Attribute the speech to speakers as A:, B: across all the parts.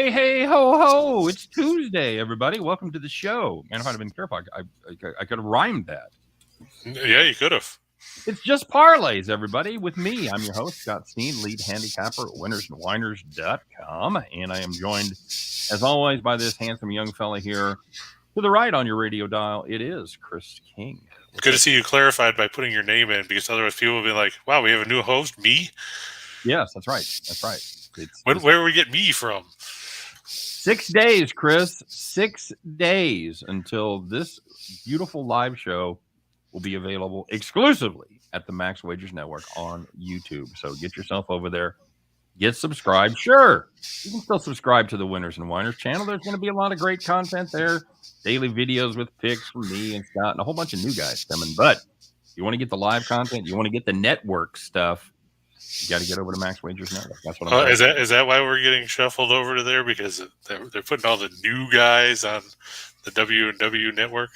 A: Hey, hey, ho, ho. It's Tuesday, everybody. Welcome to the show. Man, if I'd have been careful, I could have rhymed that.
B: Yeah, you could have.
A: It's Just Parlays, everybody. With me, I'm your host, Scott Steehn, lead handicapper at WHINERS.com. And I am joined, as always, by this handsome young fella here. To the right on your radio dial, it is Chris King.
B: Good to see you clarified by putting your name in, because otherwise people will be like, wow, we have a new host, me?
A: Yes, that's right. That's right.
B: Where do we get me from?
A: 6 days, Chris. 6 days until this beautiful live show will be available exclusively at the Max Wagers Network on YouTube. So get yourself over there. Get subscribed. Sure, you can still subscribe to the Winners and Whiners channel. There's going to be a lot of great content there. Daily videos with picks from me and Scott and a whole bunch of new guys coming. But you want to get the live content, you want to get the network stuff, you got to get over to Max Wagers Network. That's what I'm saying.
B: Is that why we're getting shuffled over to there? Because they're putting all the new guys on the W&W Network?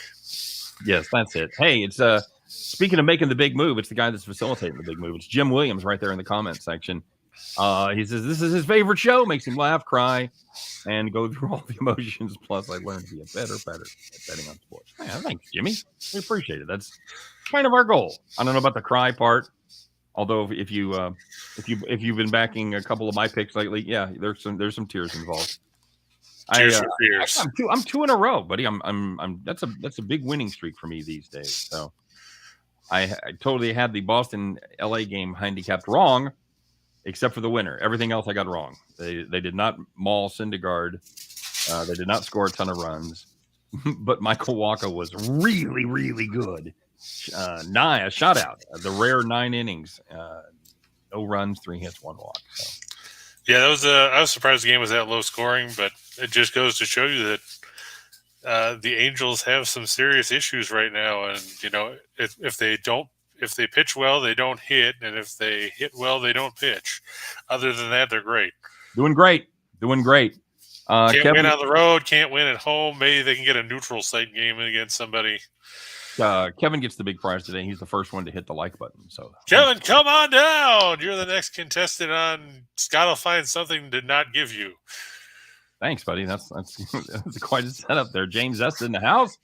A: Yes, that's it. Hey, it's speaking of making the big move, it's the guy that's facilitating the big move. It's Jim Williams right there in the comment section. He says this is his favorite show, makes him laugh, cry, and go through all the emotions. Plus, I learned to be a better at betting on sports. Man, thanks, Jimmy. We appreciate it. That's kind of our goal. I don't know about the cry part. Although if you've been backing a couple of my picks lately, yeah, there's some tears involved.
B: Tears for fears.
A: I'm two in a row, buddy. That's a big winning streak for me these days. So I totally had the Boston LA game handicapped wrong, except for the winner. Everything else I got wrong. They did not maul Syndergaard. They did not score a ton of runs, but Michael Walker was really, really good. A shutout. The rare 9 innings, no runs, 3 hits, 1 walk. So.
B: Yeah, I was surprised the game was that low scoring, but it just goes to show you that the Angels have some serious issues right now, and if they pitch well, they don't hit, and if they hit well, they don't pitch. Other than that, they're great.
A: Doing great.
B: Can't win on the road, can't win at home. Maybe they can get a neutral site game against somebody.
A: Kevin gets the big prize today. He's the first one to hit the like button. So
B: Kevin, come on down. You're the next contestant on Scott will find something to not give you.
A: Thanks, buddy. That's quite a setup there. James S. in the house.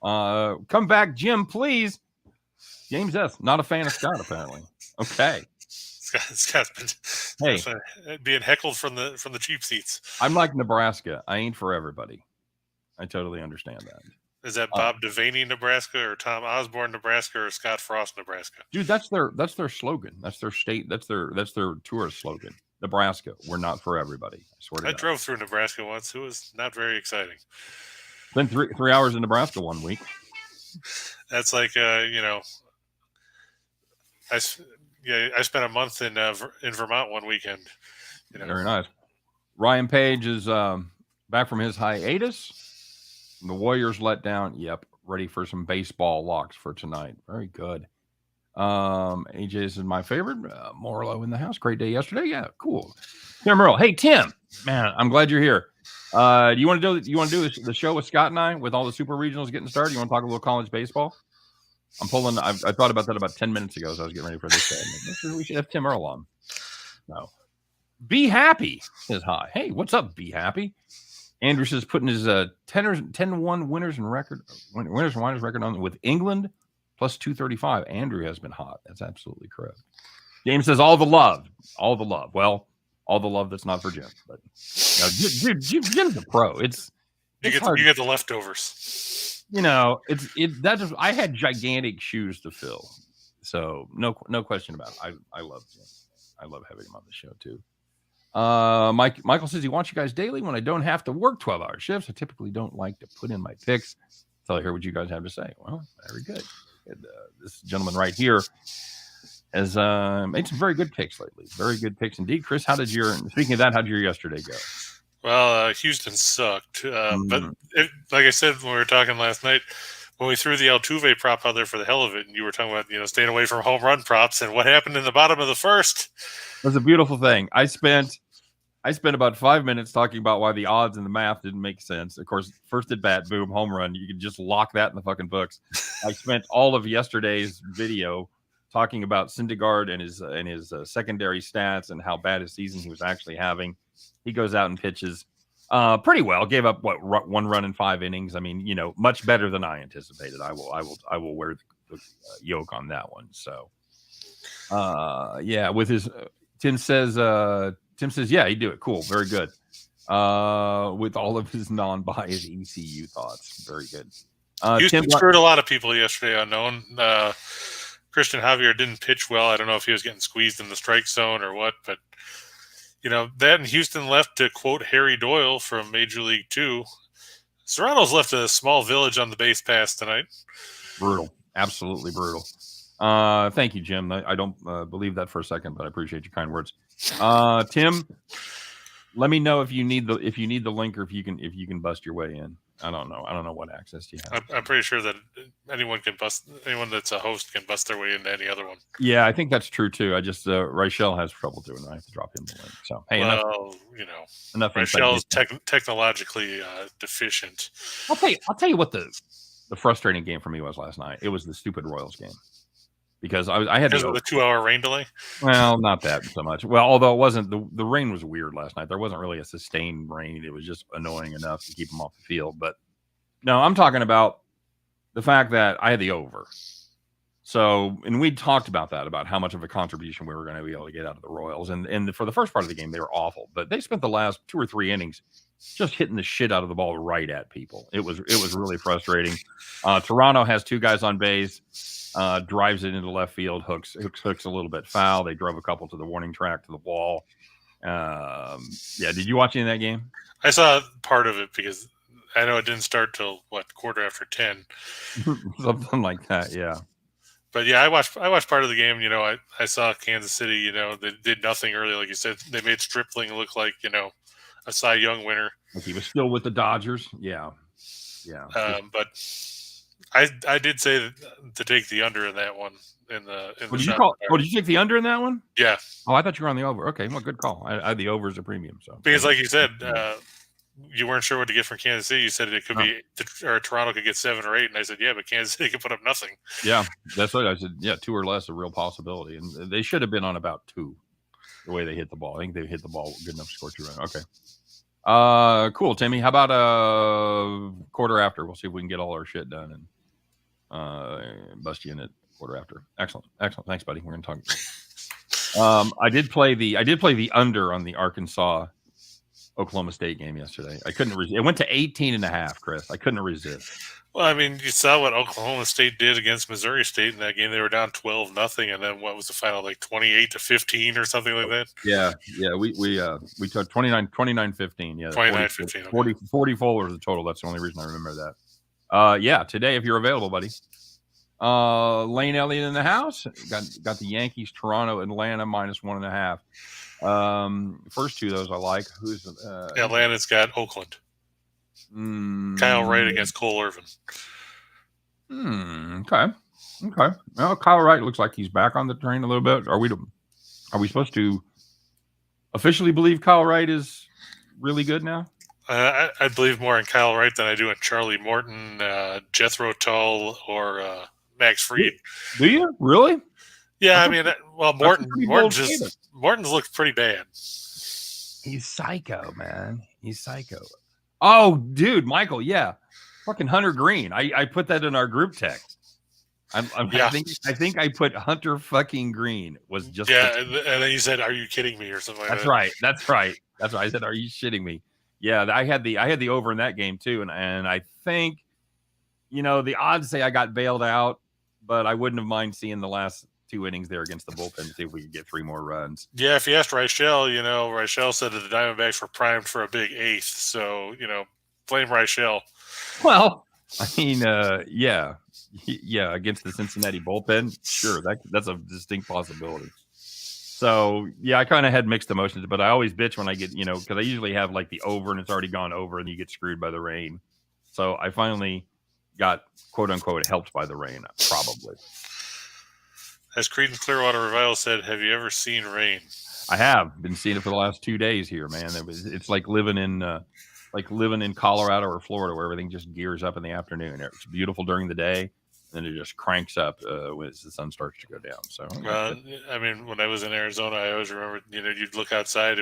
A: Come back, Jim, please. James S. Not a fan of Scott, apparently. Okay.
B: Scott's been being heckled from the cheap seats.
A: I'm like Nebraska. I ain't for everybody. I totally understand that.
B: Is that Bob Devaney, Nebraska, or Tom Osborne, Nebraska, or Scott Frost, Nebraska?
A: Dude, that's their slogan. That's their state. That's their tourist slogan. Nebraska, we're not for everybody. I swear to God.
B: I drove through Nebraska once. It was not very exciting.
A: Spent 3 hours in Nebraska one week.
B: That's like I spent a month in Vermont one weekend.
A: Very nice. Ryan Page is back from his hiatus. The Warriors let down. Yep. Ready for some baseball locks for tonight. Very good. AJ is my favorite. Morlow in the house. Great day yesterday. Yeah, cool. Tim Earl. Hey, Tim. Man, I'm glad you're here. Do you want to do the show with Scott and I with all the super regionals getting started? You want to talk a little college baseball? I thought about that about 10 minutes ago as I was getting ready for this show. We should have Tim Earl on. No. Be Happy says hi. Hey, what's up, Be Happy? Andrew says putting his 10-1 winners and Whiners record on with England plus 235. Andrew has been hot. That's absolutely correct. James says all the love. Well, all the love that's not for Jim. But Jim's a pro. You
B: get the leftovers.
A: I had gigantic shoes to fill. So no question about it. I love Jim. I love having him on the show too. Michael says he wants you guys daily when I don't have to work 12-hour shifts. I typically don't like to put in my picks until I hear what you guys have to say. Well, very good. This gentleman right here has made some very good picks lately. Very good picks indeed. Chris, speaking of that, how did your yesterday go?
B: Well, Houston sucked. But like I said when we were talking last night, when we threw the Altuve prop out there for the hell of it, and you were talking about staying away from home run props, and what happened in the bottom of the first.
A: It was a beautiful thing. I spent about 5 minutes talking about why the odds and the math didn't make sense. Of course, first at bat, boom, home run. You can just lock that in the fucking books. I spent all of yesterday's video talking about Syndergaard and his secondary stats and how bad a season he was actually having. He goes out and pitches Pretty well. Gave up one run in 5 innings. I mean, much better than I anticipated. I will wear the yoke on that one. So, yeah. With his Tim says, yeah, he'd do it. Cool, very good. With all of his non-biased ECU thoughts, very good.
B: Houston screwed a lot of people yesterday. Unknown. Christian Javier didn't pitch well. I don't know if he was getting squeezed in the strike zone or what, but that and Houston left, to quote Harry Doyle from Major League 2, Serrano's left a small village on the base pass tonight.
A: Brutal. Absolutely brutal. Thank you, Jim. I don't believe that for a second, but I appreciate your kind words. Tim, let me know if you need the link, or if you can bust your way in. I don't know what access you have.
B: I'm pretty sure that anyone that's a host can bust their way into any other one.
A: Yeah, I think that's true too. I just Rachel has trouble doing it. I have to drop him the link. So hey, enough.
B: Rachel's technologically deficient.
A: I'll tell you what the frustrating game for me was last night. It was the stupid Royals game. Because I had
B: the 2-hour rain delay.
A: Well, not that so much. Well, although it wasn't, the rain was weird last night. There wasn't really a sustained rain. It was just annoying enough to keep them off the field. But no, I'm talking about the fact that I had the over. So, and we talked about that, about how much of a contribution we were going to be able to get out of the Royals. And for the first part of the game, they were awful. But they spent the last 2 or 3 innings just hitting the shit out of the ball right at people. It was really frustrating. Toronto has 2 guys on base. Drives it into left field, hooks a little bit foul. They drove a couple to the warning track, to the wall. Yeah, did you watch any of that game?
B: I saw part of it because I know it didn't start till 10:15.
A: Something like that, yeah.
B: But yeah, I watched part of the game. I saw Kansas City. They did nothing early, like you said. They made Stripling look like a Cy Young winner.
A: Like he was still with the Dodgers. Yeah.
B: But I did say to take the under in that one. Did
A: you take the under in that one?
B: Yeah.
A: Oh, I thought you were on the over. Okay, well, good call. I had the over as a premium. So
B: because, like you said, you weren't sure what to get from Kansas City. You said it could be, or Toronto could get 7 or 8, and I said, yeah, but Kansas City could put up nothing.
A: Yeah, that's what I said. Yeah, 2 or less, a real possibility, and they should have been on about 2. The way they hit the ball, I think they hit the ball good enough to score 2 runs. Okay. Cool, Timmy. How about a quarter after? We'll see if we can get all our shit done and bust you in at quarter after. Excellent. Thanks, buddy. We're gonna talk. I did play the under on the Arkansas Oklahoma State game yesterday. I couldn't resist. It went to 18.5, Chris. I couldn't resist.
B: Well, I mean, you saw what Oklahoma State did against Missouri State in that game. They were down 12-0, and then what was the final, like 28-15 or something like that?
A: Yeah. We took 29-15. Yeah,
B: 29-15.
A: 40 full was the total. That's the only reason I remember that. Yeah, today if you're available, buddy. Lane Elliott in the house. Got the Yankees, Toronto, Atlanta -1.5. First 2 of those I like. Who's
B: Atlanta's got Oakland. Kyle Wright against Cole Irvin.
A: Okay. Well, Kyle Wright looks like he's back on the train a little bit. Are we supposed to officially believe Kyle Wright is really good now?
B: I believe more in Kyle Wright than I do in Charlie Morton, Jethro Tull, or Max Fried.
A: Do you really?
B: Yeah, I mean, Morton's looked pretty bad.
A: He's psycho, man. He's psycho. Oh, dude, Michael, yeah, fucking Hunter Green. I put that in our group text. I think I put Hunter fucking Green was just.
B: Yeah, and then you said, "Are you kidding me?" or something.
A: That's right. That's right. I said, "Are you shitting me?" Yeah, I had the over in that game too, and I think, the odds say I got bailed out, but I wouldn't have mind seeing the last 2 innings there against the bullpen to see if we could get 3 more runs.
B: Yeah, if you asked Reichel, Reichel said that the Diamondbacks were primed for a big 8th, so blame Reichel.
A: Well, I mean, yeah, against the Cincinnati bullpen, sure, that's a distinct possibility. So, yeah, I kind of had mixed emotions, but I always bitch when I get, because I usually have like the over and it's already gone over and you get screwed by the rain. So I finally got, quote unquote, helped by the rain, probably.
B: As Creedence Clearwater Revival said, have you ever seen rain?
A: I have been seeing it for the last 2 days here, man. It's like living in Colorado or Florida where everything just gears up in the afternoon. It's beautiful during the day. and it just cranks up as the sun starts to go down. So,
B: I mean, when I was in Arizona, I always remember, you'd look outside,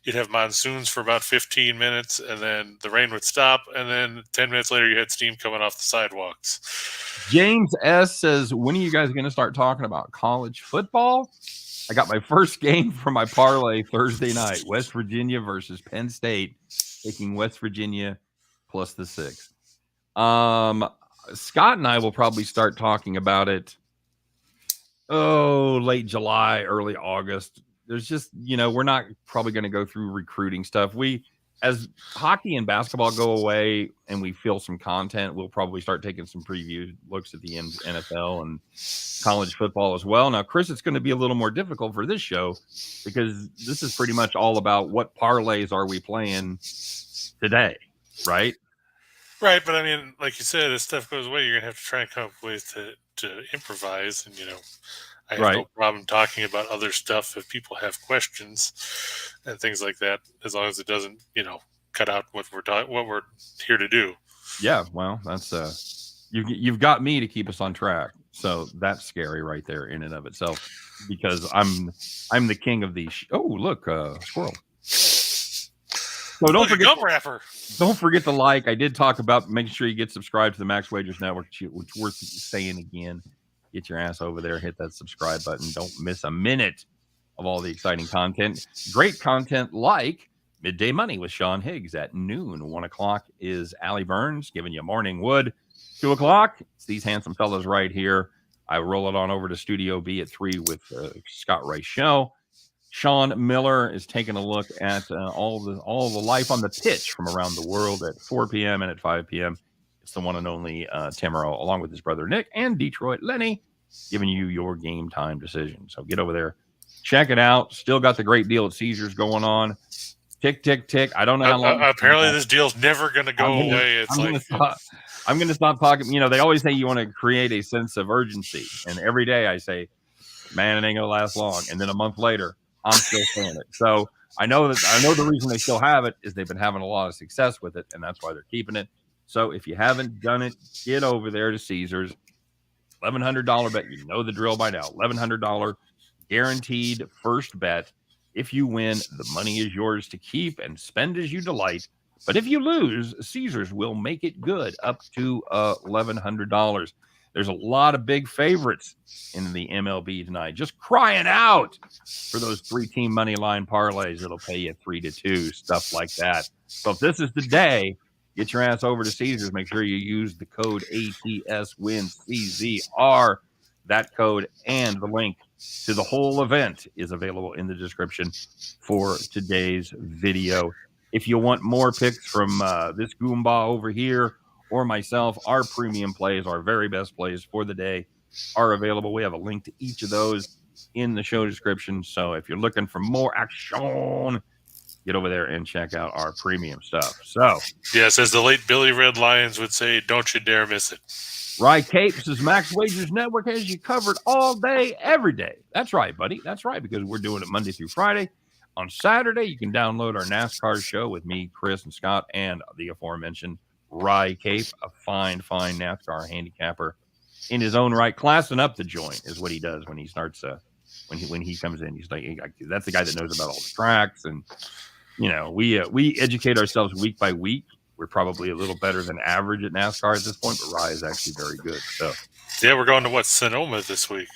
B: you'd have monsoons for about 15 minutes, and then the rain would stop, and then 10 minutes later, you had steam coming off the sidewalks.
A: James S. says, when are you guys going to start talking about college football? I got my first game for my parlay Thursday night, West Virginia versus Penn State, taking West Virginia plus the 6. Scott and I will probably start talking about it, late July, early August. There's just, we're not probably going to go through recruiting stuff. As hockey and basketball go away and we feel some content, we'll probably start taking some preview looks at the NFL and college football as well. Now, Chris, it's going to be a little more difficult for this show because this is pretty much all about what parlays are we playing today, right?
B: Right, but I mean, like you said, as stuff goes away, you're going to have to try and come up with ways to improvise. And, I have no problem talking about other stuff if people have questions and things like that, as long as it doesn't, cut out what we're here to do.
A: Yeah, well, that's you've got me to keep us on track, so that's scary right there in and of itself, because I'm the king of these. Oh, look, squirrel. So don't forget to like. I did talk about making sure you get subscribed to the Max Wagers Network, which is worth saying again. Get your ass over there, hit that subscribe button. Don't miss a minute of all the exciting content. Great content like Midday Money with Sean Higgs at noon. 1 o'clock is Allie Burns giving you Morning Wood. 2 o'clock, it's these handsome fellas right here. I roll it on over to Studio B at 3 with Scott Ray Show. Sean Miller is taking a look at all the life on the pitch from around the world at 4 p.m. and at 5 p.m. It's the one and only Tamaro, along with his brother Nick and Detroit Lenny, giving you your game time decision. So get over there, check it out. Still got the great deal at Caesars going on. Tick, tick, tick. I don't know how long.
B: Apparently, this deal's never going to go away.
A: I'm going to stop talking. They always say you want to create a sense of urgency, and every day I say, "Man, it ain't going to last long." And then a month later, I'm still saying it. So I know the reason they still have it is they've been having a lot of success with it, and that's why they're keeping it. So if you haven't done it, get over there to Caesars. $1,100 bet. You know the drill by now. $1,100 guaranteed first bet. If you win, the money is yours to keep and spend as you delight. But if you lose, Caesars will make it good up to $1,100. There's a lot of big favorites in the MLB tonight. Just crying out for those 3-team money line parlays. It'll pay you 3-2, stuff like that. So if this is the day, get your ass over to Caesars. Make sure you use the code ATSWINCZR. That code and the link to the whole event is available in the description for today's video. If you want more picks from this Goomba over here or myself, our premium plays, our very best plays for the day are available. We have a link to each of those in the show description. So if you're looking for more action, get over there and check out our premium stuff. So,
B: yes, as the late Billy Red Lyons would say, don't you dare miss it.
A: Rye Capes is Max Wagers Network has you covered all day, every day. That's right, buddy. That's right, because we're doing it Monday through Friday. On Saturday, you can download our NASCAR show with me, Chris, and Scott, and the aforementioned Rye Cape, a fine NASCAR handicapper in his own right. Classing up the joint is what he does when he starts. When he comes in, he's like, that's the guy that knows about all the tracks, and we educate ourselves week by week. We're probably a little better than average at NASCAR at this point, but Rye is actually very good. So,
B: yeah, we're going to Sonoma this week.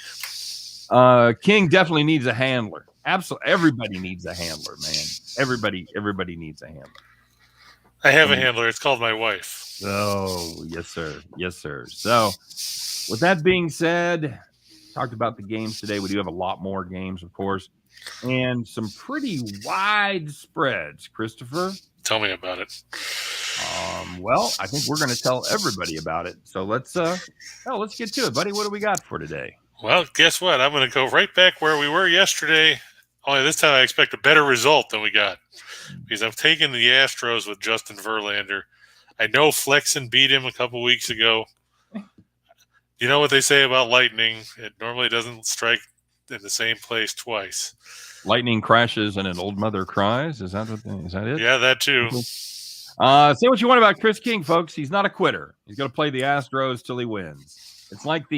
A: King definitely needs a handler. Absolutely, everybody needs a handler, man. Everybody needs a handler.
B: I have a handler. It's called my wife.
A: Oh, yes, sir. Yes, sir. So, with that being said, talked about the games today. We do have a lot more games, of course, and some pretty wide spreads. Christopher,
B: tell me about it.
A: Well, I think we're going to tell everybody about it. So let's get to it, buddy. What do we got for today?
B: Well, guess what? I'm going to go right back where we were yesterday. Only this time I expect a better result than we got, because I'm taking the Astros with Justin Verlander. I know Flexen beat him a couple weeks ago. You know what they say about lightning? It normally doesn't strike in the same place twice.
A: Lightning crashes and an old mother cries. Is that it?
B: Yeah, that too.
A: Say what you want about Chris King, folks. He's not a quitter. He's going to play the Astros till he wins. It's like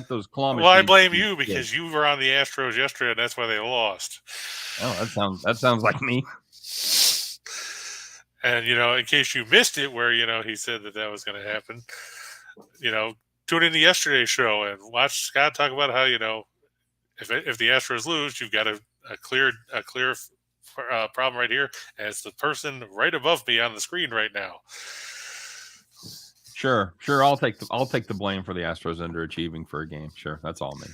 A: those claw machines.
B: Well, I blame you because you were on the Astros yesterday, and that's why they lost.
A: Oh, that sounds like me.
B: And in case you missed it, where he said that was going to happen, tune into yesterday's show and watch Scott talk about how if the Astros lose, you've got a clear problem right here, and it's the person right above me on the screen right now.
A: Sure. I'll take the blame for the Astros underachieving for a game. Sure, that's all me.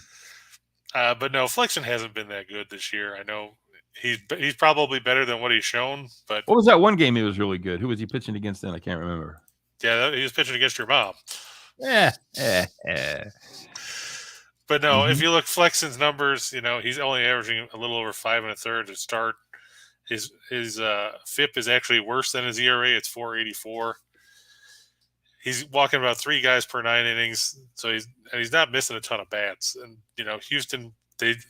B: But no, Flexen hasn't been that good this year. I know he's probably better than what he's shown. But
A: what was that one game he was really good? Who was he pitching against then? I can't remember.
B: Yeah, he was pitching against your mom. But no, if you look Flexen's numbers, he's only averaging a little over 5 1/3 to start. His FIP is actually worse than his ERA. It's 4.84. He's walking about 3 guys per 9 innings, so he's not missing a ton of bats. And Houston,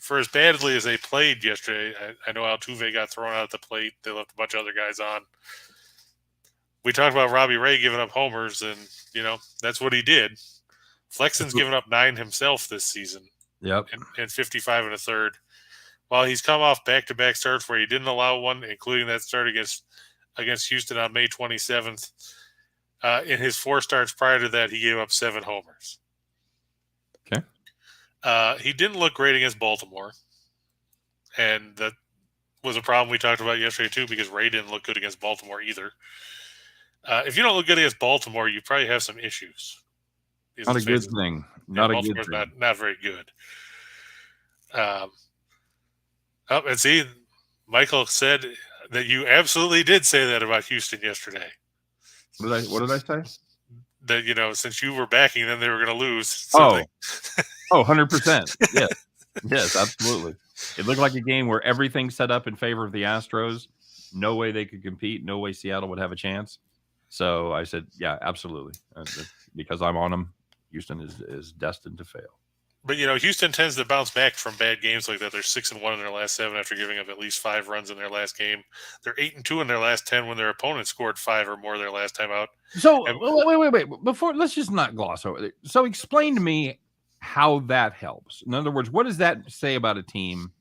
B: for as badly as they played yesterday, I know Altuve got thrown out at the plate. They left a bunch of other guys on. We talked about Robbie Ray giving up homers, and that's what he did. Flexen's given up 9 himself this season.
A: Yep.
B: In 55 1/3. While he's come off back-to-back starts where he didn't allow one, including that start against Houston on May 27th. In his 4 starts prior to that, he gave up 7 homers.
A: Okay.
B: He didn't look great against Baltimore, and that was a problem we talked about yesterday too, because Ray didn't look good against Baltimore either. If you don't look good against Baltimore, you probably have some issues.
A: Not a good thing. Not a good thing.
B: Not very good. And see, Michael said that you absolutely did say that about Houston yesterday.
A: What did I say?
B: That, since you were backing them, they were going to lose.
A: So 100%. Yes. Yes, absolutely. It looked like a game where everything set up in favor of the Astros. No way they could compete. No way Seattle would have a chance. So I said, yeah, absolutely. Because I'm on them, Houston is destined to fail.
B: But, Houston tends to bounce back from bad games like that. They're 6-1 in their last 7 after giving up at least 5 runs in their last game. They're 8-2 in their last 10 when their opponent scored 5 or more their last time out.
A: So, wait. Let's just not gloss over it. So explain to me how that helps. In other words, what does that say about a team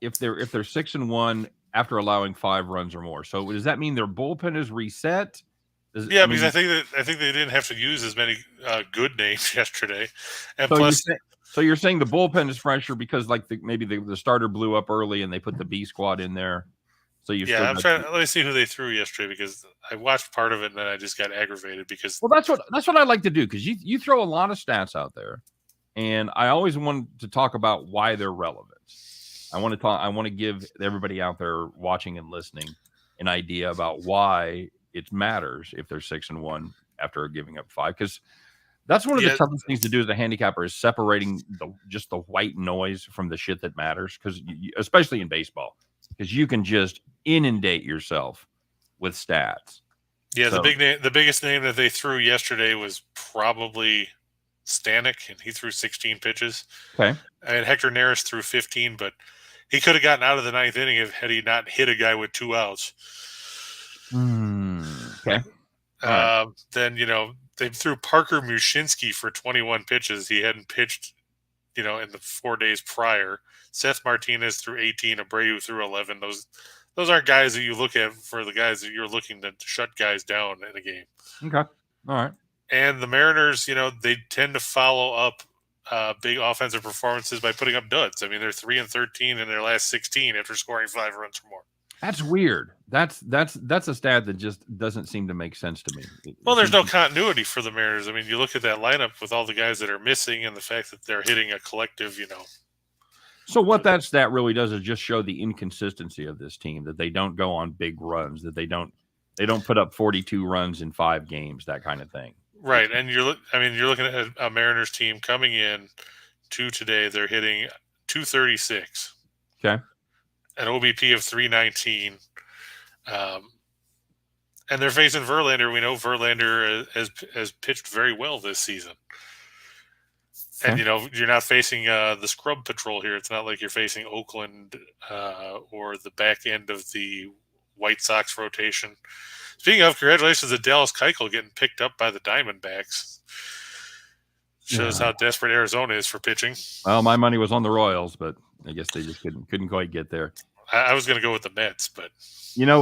A: if they're 6-1 after allowing 5 runs or more? So does that mean their bullpen is reset?
B: Because I think they didn't have to use as many good names yesterday, and
A: so you're saying the bullpen is fresher because maybe the starter blew up early and they put the B squad in there. So
B: let me see who they threw yesterday, because I watched part of it and then I just got aggravated because
A: that's what I like to do, because you throw a lot of stats out there, and I always want to talk about why they're relevant. I want to give everybody out there watching and listening an idea about why it matters if they're 6-1 after giving up 5, because that's one of the toughest things to do as a handicapper, is separating just the white noise from the shit that matters, because especially in baseball, because you can just inundate yourself with stats.
B: Yeah, so, the biggest name that they threw yesterday was probably Stanek, and he threw 16 pitches.
A: Okay.
B: And Hector Neris threw 15, but he could have gotten out of the 9th inning had he not hit a guy with 2 outs.
A: Okay.
B: Then, they threw Parker Mushinski for 21 pitches. He hadn't pitched, in the 4 days prior. Seth Martinez threw 18. Abreu threw 11. Those aren't guys that you look at for the guys that you're looking to shut guys down in a game.
A: Okay. All right.
B: And the Mariners, they tend to follow up big offensive performances by putting up duds. I mean, they're 3-13 in their last 16 after scoring 5 runs or more.
A: That's weird. That's a stat that just doesn't seem to make sense to me.
B: Well, there's no continuity for the Mariners. I mean, you look at that lineup with all the guys that are missing and the fact that they're hitting a collective,
A: So what that stat really does is just show the inconsistency of this team, that they don't go on big runs, that they don't put up 42 runs in 5 games, that kind of thing.
B: Right, and you're looking at a Mariners team coming in to today. They're hitting .236.
A: Okay.
B: An OBP of 319. And they're facing Verlander. We know Verlander has pitched very well this season. Okay. And, you're not facing the scrub patrol here. It's not like you're facing Oakland or the back end of the White Sox rotation. Speaking of, congratulations to Dallas Keuchel getting picked up by the Diamondbacks. Shows how desperate Arizona is for pitching.
A: Well, my money was on the Royals, but I guess they just couldn't quite get there.
B: I was going to go with the Mets, but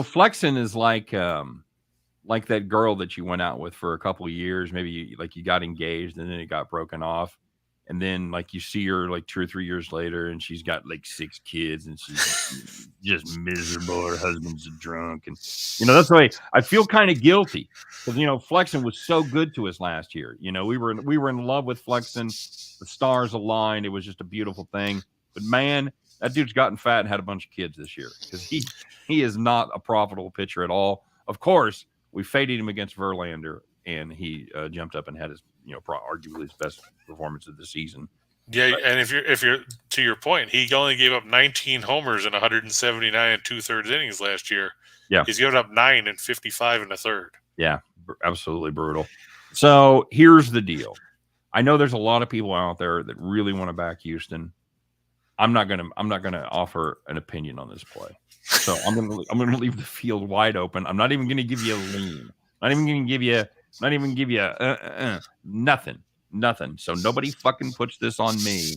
A: flexing is like that girl that you went out with for a couple of years. Maybe you got engaged and then it got broken off, and then like you see her like 2 or 3 years later, and she's got like 6 kids, and she's just miserable. Her husband's a drunk, and that's the way I feel. Kind of guilty because Flexen was so good to us last year. We were in love with Flexen. The stars aligned. It was just a beautiful thing. But man, that dude's gotten fat and had a bunch of kids this year because he is not a profitable pitcher at all. Of course, we faded him against Verlander, and he jumped up and had his arguably his best performance of the season.
B: Yeah, but, and if you're to your point, he only gave up 19 homers in 179 2/3 innings last year.
A: Yeah,
B: he's given up 9 and 55 in a third.
A: Yeah, absolutely brutal. So here's the deal. I know there's a lot of people out there that really want to back Houston. I'm not gonna offer an opinion on this play. So I'm gonna leave the field wide open. I'm not even gonna give you a lean. Not even gonna give you nothing. So nobody fucking puts this on me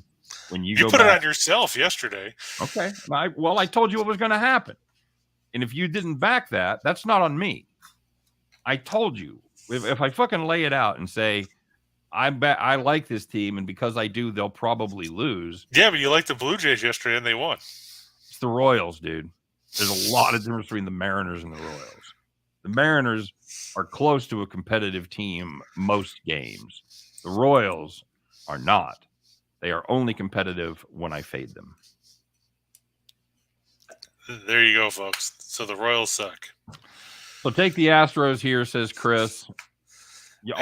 A: when you go
B: put
A: back.
B: It on yourself yesterday.
A: Okay. I told you what was going to happen, and if you didn't back that, that's not on me. I told you if I fucking lay it out and say I like this team, and because I do, they'll probably lose.
B: Yeah, but you liked the Blue Jays yesterday, and they won.
A: It's the Royals, dude. There's a lot of difference between the Mariners and the Royals. The Mariners are close to a competitive team most games. The Royals are not. They are only competitive when I fade them.
B: There you go, folks. So the Royals suck.
A: So take the Astros here, says Chris.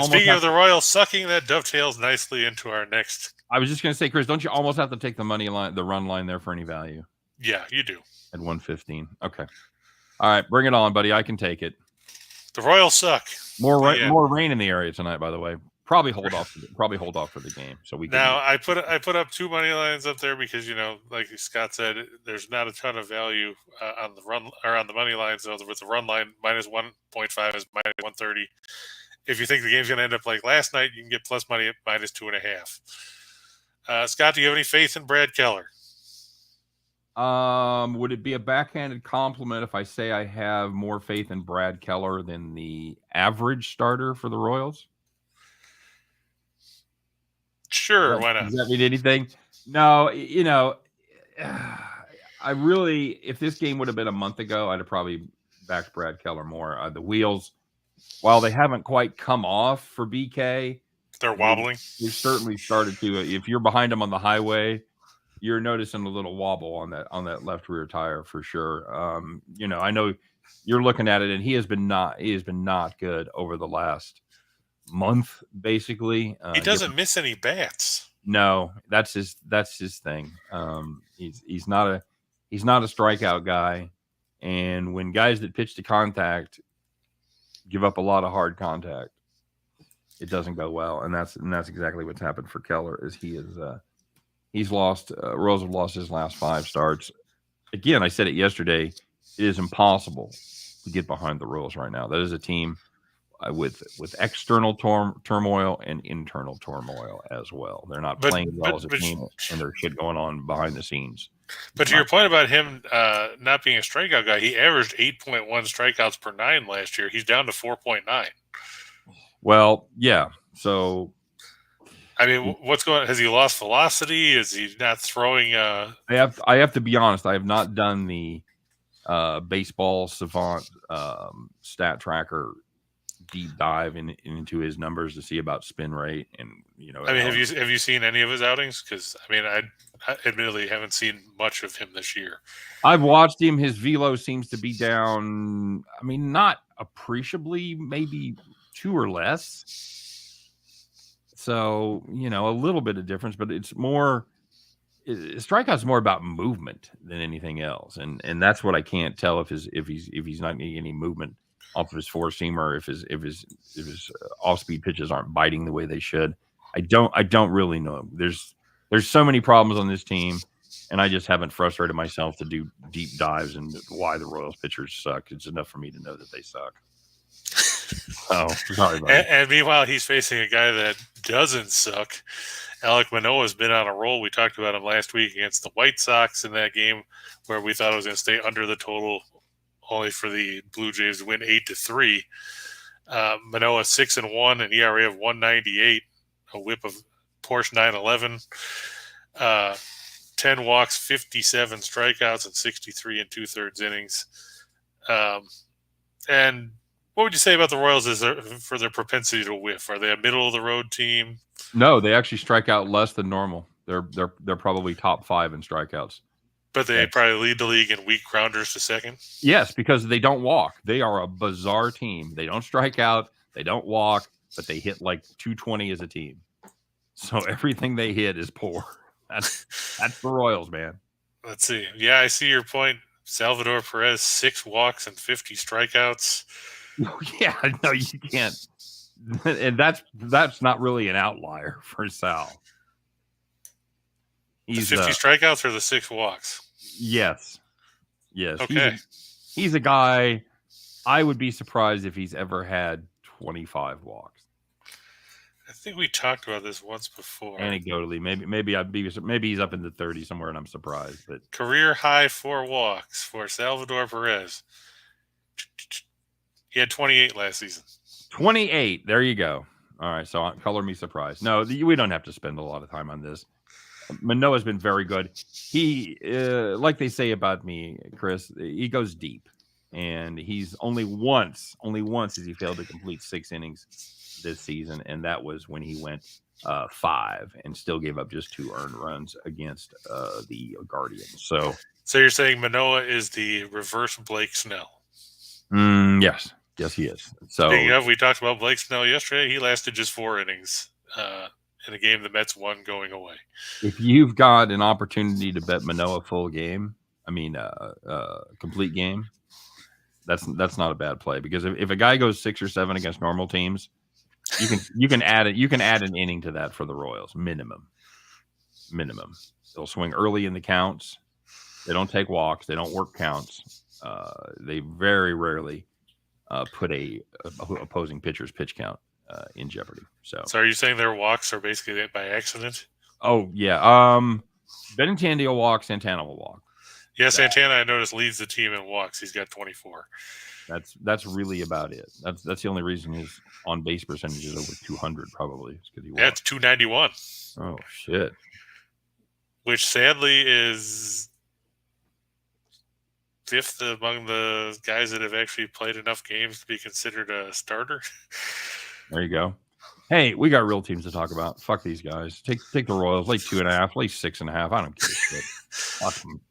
B: Speaking of the Royals sucking, that dovetails nicely into our next.
A: I was just going to say, Chris, don't you almost have to take the money line, the run line there for any value?
B: Yeah, you do.
A: At 115. Okay. All right, bring it on, buddy. I can take it.
B: The Royals suck.
A: More rain in the area tonight, by the way. Probably hold off for the game. So we
B: now I put up 2 money lines up there because like Scott said, there's not a ton of value on the run or on the money line. So with the run line minus 1.5 is minus 130. If you think the game's going to end up like last night, you can get plus money at minus 2.5. Scott, do you have any faith in Brad Keller?
A: Would it be a backhanded compliment if I say I have more faith in Brad Keller than the average starter for the Royals?
B: Sure, why not?
A: Does that mean anything? No, I really, if this game would have been a month ago, I'd have probably backed Brad Keller more. The wheels, while they haven't quite come off for BK,
B: they're wobbling.
A: They've certainly started to. If you're behind them on the highway, you're noticing a little wobble on that left rear tire for sure. I know you're looking at it, and he has been not good over the last month, basically.
B: He doesn't miss any bats.
A: No, that's his thing. He's not a strikeout guy, and when guys that pitch to contact give up a lot of hard contact, it doesn't go well, and that's exactly what's happened for Keller. Is he's lost. Royals have lost his last 5 starts. Again, I said it yesterday. It is impossible to get behind the Royals right now. That is a team with external turmoil and internal turmoil as well. They're not playing well as a team, and there's shit going on behind the scenes.
B: But to your point about him not being a strikeout guy, he averaged 8.1 strikeouts per 9 last year. He's down to 4.9.
A: Well, yeah. So,
B: I mean, what's going on? Has he lost velocity? Is he not throwing?
A: I have to be honest. I have not done the baseball savant stat tracker deep dive into his numbers to see about spin rate and
B: I mean, have you seen any of his outings? Because I mean, I admittedly haven't seen much of him this year.
A: I've watched him. His velo seems to be down. I mean, not appreciably, maybe 2 or less. So a little bit of difference, but it's more. Strikeout's more about movement than anything else, and that's what I can't tell if he's not getting any movement off of his 4-seamer, if his off-speed pitches aren't biting the way they should. I don't really know. There's so many problems on this team, and I just haven't frustrated myself to do deep dives into why the Royals pitchers suck. It's enough for me to know that they suck. Oh, sorry about that.
B: And meanwhile, he's facing a guy that doesn't suck. Alek Manoah's been on a roll. We talked about him last week against the White Sox in that game where we thought it was going to stay under the total, only for the Blue Jays to win 8-3. Manoah 6-1, an ERA of 1.98, a WHIP of Porsche 911, 10 walks, 57 strikeouts, and 63 2/3 innings. And what would you say about the Royals for their propensity to whiff? Are they a middle of the road team?
A: No, they actually strike out less than normal. They're probably top 5 in strikeouts.
B: But they probably lead the league in weak grounders to second.
A: Yes, because they don't walk. They are a bizarre team. They don't strike out. They don't walk, but they hit like 220 as a team. So everything they hit is poor. That's the Royals, man.
B: Let's see. Yeah, I see your point. Salvador Perez, 6 walks and 50 strikeouts.
A: Yeah, no, you can't. And that's not really an outlier for Sal.
B: He's the 50 strikeouts or the 6 walks?
A: Yes.
B: Okay.
A: He's a guy. I would be surprised if he's ever had 25 walks.
B: I think we talked about this once before.
A: Anecdotally, maybe he's up in the 30s somewhere, and I'm surprised. But
B: career high 4 walks for Salvador Perez. He had 28 last season.
A: 28. There you go. All right. So color me surprised. No, we don't have to spend a lot of time on this. Manoah's been very good. He, like they say about me, Chris, he goes deep, and he's only once has he failed to complete 6 innings this season, and that was when he went 5 and still gave up just 2 earned runs against the Guardians. So
B: you're saying Manoah is the reverse Blake Snell?
A: Yes, he is. So
B: speaking of, we talked about Blake Snell yesterday. He lasted just 4 innings. In a game the Mets won going away.
A: If you've got an opportunity to bet Manoah full game, complete game, that's not a bad play, because if a guy goes 6 or 7 against normal teams, you can add an inning to that for the Royals minimum. They'll swing early in the counts. They don't take walks. They don't work counts. They very rarely put a opposing pitcher's pitch count in jeopardy. So
B: are you saying their walks are basically by accident?
A: Oh yeah. Benintendi will walk, Santana will walk.
B: Yeah, Santana, I noticed, leads the team in walks. He's got 24.
A: That's really about it. That's the only reason his on base percentage is over 200 probably.
B: It's 291.
A: Oh shit.
B: Which sadly is 5th among the guys that have actually played enough games to be considered a starter.
A: There you go. Hey, we got real teams to talk about. Fuck these guys. Take the Royals. Lay 2.5. Lay 6.5. I don't give a shit. Fuck them.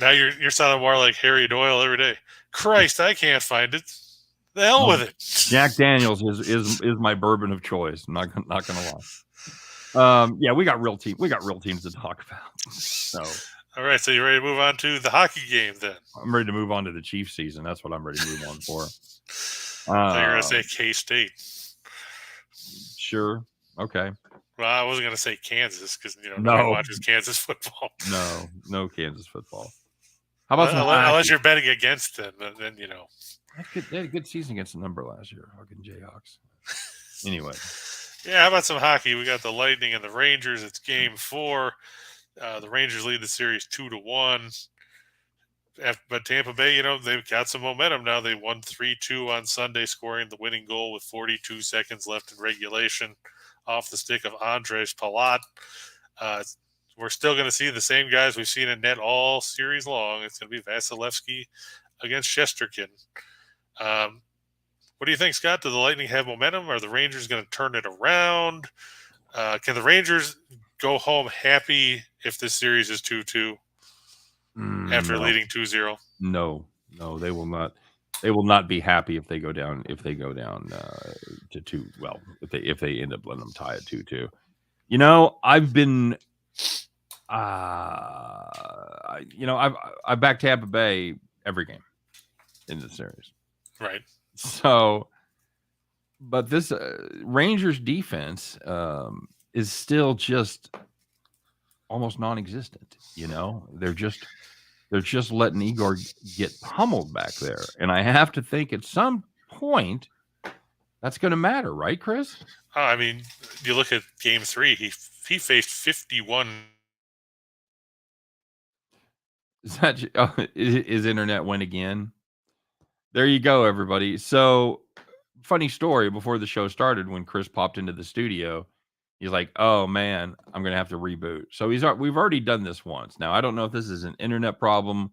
B: Now you're sounding more like Harry Doyle every day. Christ, I can't find it. The hell with it.
A: Jack Daniels is my bourbon of choice. I'm not gonna lie. Yeah, we got real teams to talk about. So.
B: All right, so you ready to move on to the hockey game then?
A: I'm ready to move on to the Chiefs season. That's what I'm ready to move on for.
B: So you're going to say K-State.
A: Sure. Okay.
B: Well, I wasn't going to say Kansas because, nobody watches Kansas football.
A: No Kansas football. How about
B: unless you're betting against them, then
A: They had a good season against the number last year, fucking Jayhawks. Anyway.
B: Yeah, how about some hockey? We got the Lightning and the Rangers. It's game 4. The Rangers lead the series 2-1. But Tampa Bay, they've got some momentum now. They won 3-2 on Sunday, scoring the winning goal with 42 seconds left in regulation off the stick of Andres Palat. We're still going to see the same guys we've seen in net all series long. It's going to be Vasilevsky against Shesterkin. What do you think, Scott? Do the Lightning have momentum? Are the Rangers going to turn it around? Can the Rangers go home happy if this series is 2-2 after leading 2-0?
A: No, they will not. They will not be happy if they go down. To 2. Well, if they end up letting them tie at 2-2. I've been. I've backed Tampa Bay every game in the series.
B: Right. So,
A: but this Rangers defense is still just almost non-existent. They're just letting Igor get pummeled back there, and I have to think at some point That's going to matter, right, Chris?
B: I mean, you look at Game 3. He faced 51.
A: His internet went again? There you go, everybody. So, funny story. Before the show started, when Chris popped into the studio, he's like, "Oh man, I'm going to have to reboot." So we've already done this once. Now I don't know if this is an internet problem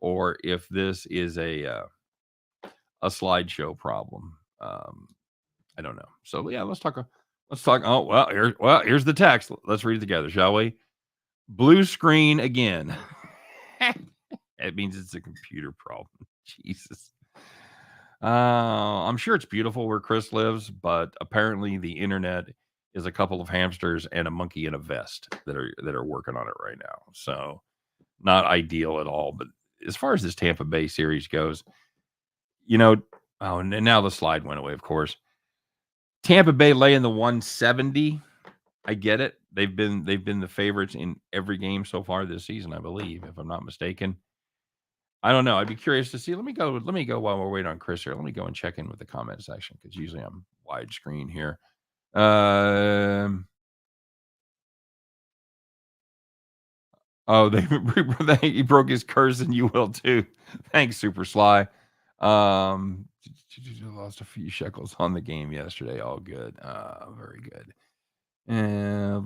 A: or if this is a slideshow problem. I don't know. So yeah, let's talk. Oh well, here's the text. Let's read it together, shall we? Blue screen again. It means it's a computer problem. Jesus. I'm sure it's beautiful where Chris lives, but apparently the internet is a couple of hamsters and a monkey in a vest that are working on it right now. So not ideal at all. But as far as this Tampa Bay series goes, and now the slide went away, of course. Tampa Bay laying the 170. I get it. They've been the favorites in every game so far this season, I believe, if I'm not mistaken. I don't know. I'd be curious to see. Let me go while we're waiting on Chris here. Let me go and check in with the comment section because usually I'm widescreen here. He broke his curse and you will too. Thanks, Super Sly. Lost a few shekels on the game yesterday. All good. Very good.